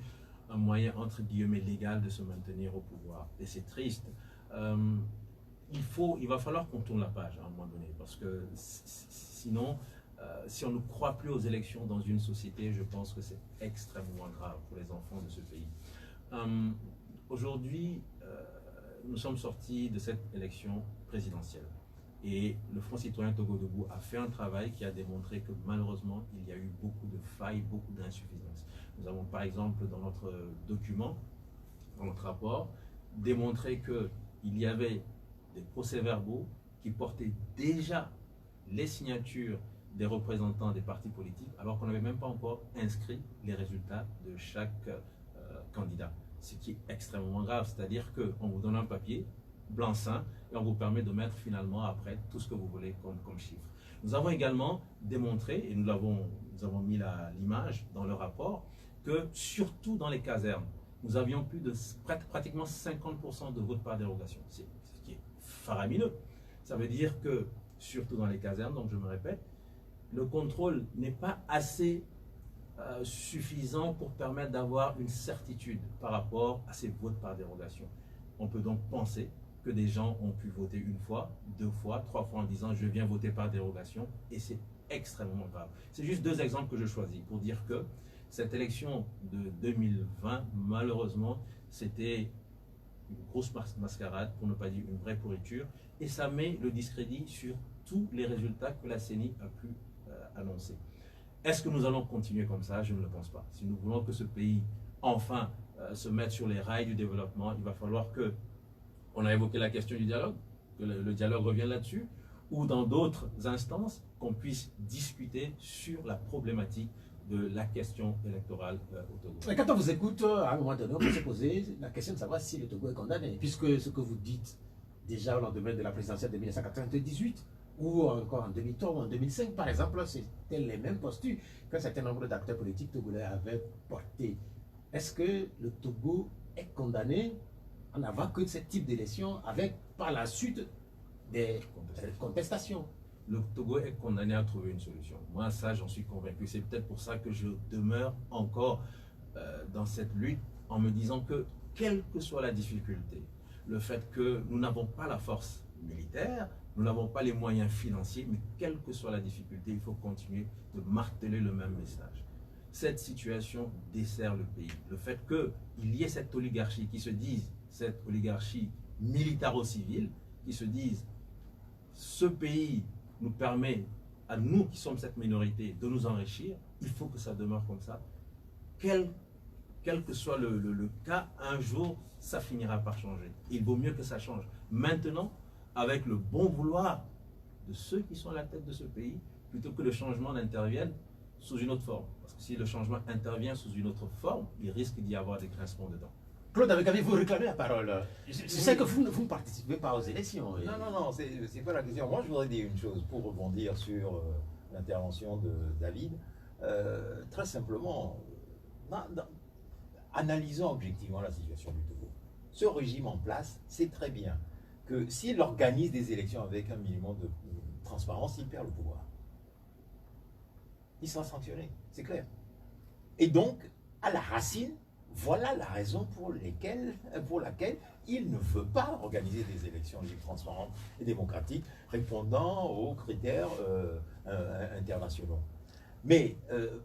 un moyen entre guillemets légal de se maintenir au pouvoir. Et c'est triste. Il va falloir qu'on tourne la page à un moment donné, parce que sinon, si on ne croit plus aux élections dans une société, je pense que c'est extrêmement grave pour les enfants de ce pays. Aujourd'hui, nous sommes sortis de cette élection présidentielle et le Front citoyen Togo Debout a fait un travail qui a démontré que malheureusement, il y a eu beaucoup de failles, beaucoup d'insuffisances. Nous avons par exemple dans notre document, dans notre rapport, démontré qu'il y avait des procès-verbaux qui portaient déjà les signatures des représentants des partis politiques, alors qu'on n'avait même pas encore inscrit les résultats de chaque candidat. Ce qui est extrêmement grave, c'est-à-dire qu'on vous donne un papier blanc-seing et on vous permet de mettre finalement après tout ce que vous voulez comme chiffre. Nous avons également démontré, et nous avons mis l'image dans le rapport, que surtout dans les casernes, nous avions plus de pratiquement 50% de vote par dérogation. C'est ce qui est faramineux. Ça veut dire que, surtout dans les casernes, donc je me répète, le contrôle n'est pas assez suffisant pour permettre d'avoir une certitude par rapport à ces votes par dérogation. On peut donc penser que des gens ont pu voter une fois, 2 fois, 3 fois en disant je viens voter par dérogation, et c'est extrêmement grave. C'est juste 2 exemples que je choisis pour dire que cette élection de 2020, malheureusement, c'était une grosse mascarade, pour ne pas dire une vraie pourriture, et ça met le discrédit sur tous les résultats que la CENI a pu annoncer. Est-ce que nous allons continuer comme ça? Je ne le pense pas. Si nous voulons que ce pays, enfin, se mette sur les rails du développement, il va falloir que, on a évoqué la question du dialogue, que le dialogue revienne là-dessus, ou dans d'autres instances, qu'on puisse discuter sur la problématique de la question électorale au Togo. Et quand on vous écoute, à un moment donné, on peut se poser la question de savoir si le Togo est condamné, puisque ce que vous dites déjà au lendemain de la présidentielle de 1998, ou encore en 2003 ou en 2005, par exemple, c'était les mêmes postures qu'un certain nombre d'acteurs politiques togolais avaient portées. Est-ce que le Togo est condamné en avant que ce type d'élection, avec par la suite des contestations? Le Togo est condamné à trouver une solution. Moi, ça, j'en suis convaincu. C'est peut-être pour ça que je demeure encore dans cette lutte, en me disant que, quelle que soit la difficulté, le fait que nous n'avons pas la force militaire, nous n'avons pas les moyens financiers, mais quelle que soit la difficulté, il faut continuer de marteler le même message. Cette situation dessert le pays. Le fait qu'il y ait cette oligarchie qui se dise, cette oligarchie militaro-civile, qui se dise, ce pays nous permet, à nous qui sommes cette minorité, de nous enrichir, il faut que ça demeure comme ça. Quelle quel que soit le cas, un jour, ça finira par changer. Il vaut mieux que ça change. Maintenant, avec le bon vouloir de ceux qui sont à la tête de ce pays, plutôt que le changement n'intervienne sous une autre forme. Parce que si le changement intervient sous une autre forme, il risque d'y avoir des grincements dedans. Claude Abekabi, vous réclamez la parole. Je sais que vous ne participez pas aux élections. Non, c'est pas la question. Moi, je voudrais dire une chose pour rebondir sur l'intervention de David. Très simplement, analysons objectivement la situation du Togo. Ce régime en place sait très bien que s'il organise des élections avec un minimum de transparence, il perd le pouvoir. Il sera sanctionné, c'est clair. Et donc, à la racine, voilà la raison pour laquelle il ne veut pas organiser des élections libres, transparentes et démocratiques répondant aux critères internationaux. Mais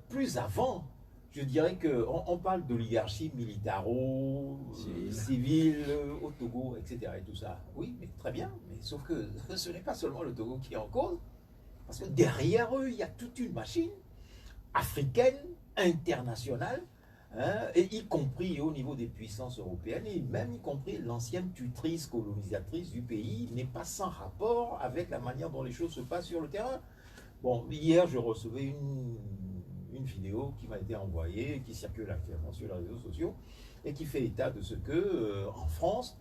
plus avant, je dirais qu'on parle d'oligarchie militaro-civile au Togo, etc. et tout ça. Oui, mais très bien, mais sauf que ce n'est pas seulement le Togo qui est en cause, parce que derrière eux, il y a toute une machine africaine, internationale, et y compris au niveau des puissances européennes, et même y compris l'ancienne tutrice colonisatrice du pays, n'est pas sans rapport avec la manière dont les choses se passent sur le terrain. Bon, hier, je recevais une vidéo qui m'a été envoyée, qui circule actuellement sur les réseaux sociaux, et qui fait état de ce que, en France,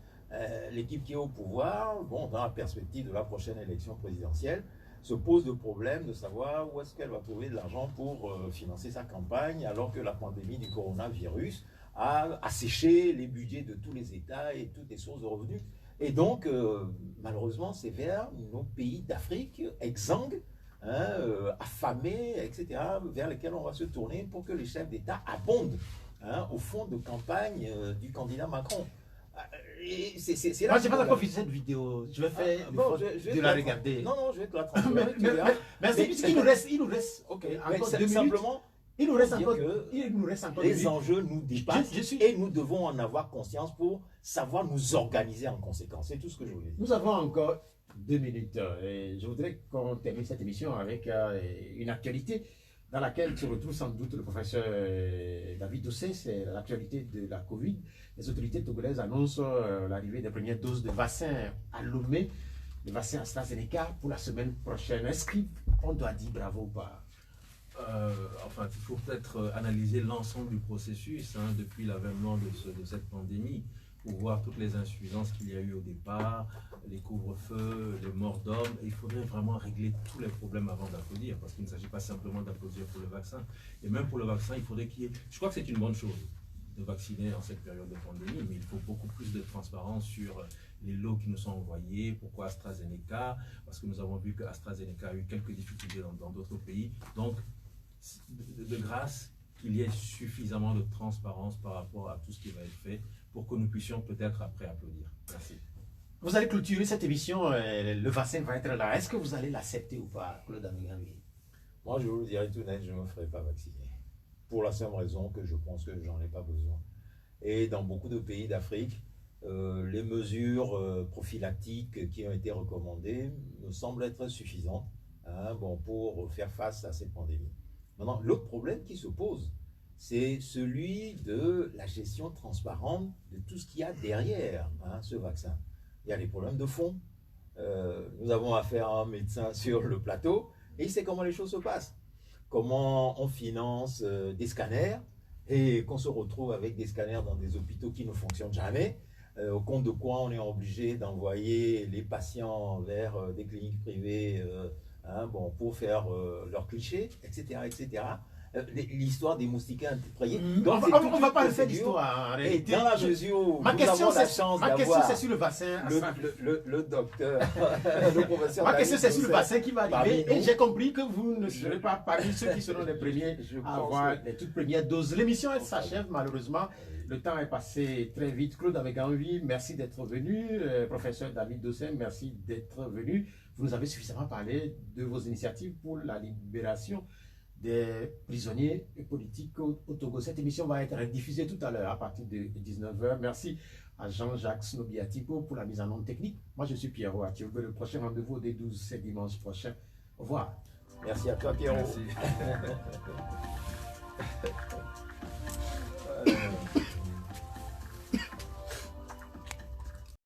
l'équipe qui est au pouvoir, bon, dans la perspective de la prochaine élection présidentielle, se pose le problème de savoir où est-ce qu'elle va trouver de l'argent pour financer sa campagne, alors que la pandémie du coronavirus a asséché les budgets de tous les États et toutes les sources de revenus. Et donc, malheureusement, c'est vers nos pays d'Afrique exsangues, affamés, etc., vers lesquels on va se tourner pour que les chefs d'État abondent au fond de campagne du candidat Macron. C'est Moi, je n'ai pas encore vu cette vidéo. Je vais faire de la regarder. Non, je vais te la transmettre. Merci, puisqu'il nous reste encore 2 minutes. Simplement, il nous reste encore les enjeux nous dépassent et nous devons en avoir conscience pour savoir nous organiser en conséquence. C'est tout ce que je voulais dire. Nous avons encore 2 minutes. Et je voudrais qu'on termine cette émission avec une actualité dans laquelle se retrouve sans doute le professeur David Dossé. C'est l'actualité de la Covid. Les autorités togolaises annoncent l'arrivée des premières doses de vaccins à Lomé, le vaccin AstraZeneca pour la semaine prochaine. Est-ce qu'on doit dire bravo ou pas? Enfin, il faut peut-être analyser l'ensemble du processus depuis l'avènement de cette pandémie pour voir toutes les insuffisances qu'il y a eu au départ, les couvre-feux, les morts d'hommes. Il faudrait vraiment régler tous les problèmes avant d'applaudir, parce qu'il ne s'agit pas simplement d'applaudir pour le vaccin. Et même pour le vaccin, il faudrait qu'il y ait... Je crois que c'est une bonne chose de vacciner en cette période de pandémie, mais il faut beaucoup plus de transparence sur les lots qui nous sont envoyés, pourquoi AstraZeneca, parce que nous avons vu que AstraZeneca a eu quelques difficultés dans d'autres pays. Donc, de grâce, qu'il y ait suffisamment de transparence par rapport à tout ce qui va être fait pour que nous puissions peut-être après applaudir. Merci. Vous allez clôturer cette émission, le vaccin va être là. Est-ce que vous allez l'accepter ou pas, Claude Abekabi? Moi, je vous le dirai tout net, je ne me ferai pas vacciner. Pour la simple raison que je pense que j'en ai pas besoin. Et dans beaucoup de pays d'Afrique, les mesures prophylactiques qui ont été recommandées me semblent être suffisantes pour faire face à cette pandémie. Maintenant, l'autre problème qui se pose, c'est celui de la gestion transparente de tout ce qu'il y a derrière ce vaccin. Il y a des problèmes de fond. Nous avons affaire à un médecin sur le plateau et il sait comment les choses se passent. Comment on finance des scanners et qu'on se retrouve avec des scanners dans des hôpitaux qui ne fonctionnent jamais, au compte de quoi on est obligé d'envoyer les patients vers des cliniques privées pour faire leurs clichés, etc., etc. L'histoire des moustiquaires antipriés. On ne va pas le faire d'histoire. Et dans la mesure où ma question c'est sur le vaccin. Le docteur, le professeur. Ma question c'est sur le vaccin qui va arriver. Et j'ai compris que vous ne serez pas parmi ceux qui seront les premiers à avoir les toutes premières doses. L'émission elle s'achève malheureusement. Le temps est passé très vite. Claude Abekabi, merci d'être venu. Professeur David Dossé, merci d'être venu. Vous nous avez suffisamment parlé de vos initiatives pour la libération des prisonniers politiques au Togo. Cette émission va être diffusée tout à l'heure à partir de 19h. Merci à Jean-Jacques Snobiatico pour la mise en onde technique. Moi, je suis Pierrot Athiou. Le prochain rendez-vous des 12, c'est dimanche prochain. Au revoir. Merci à toi, Pierrot. Merci. euh,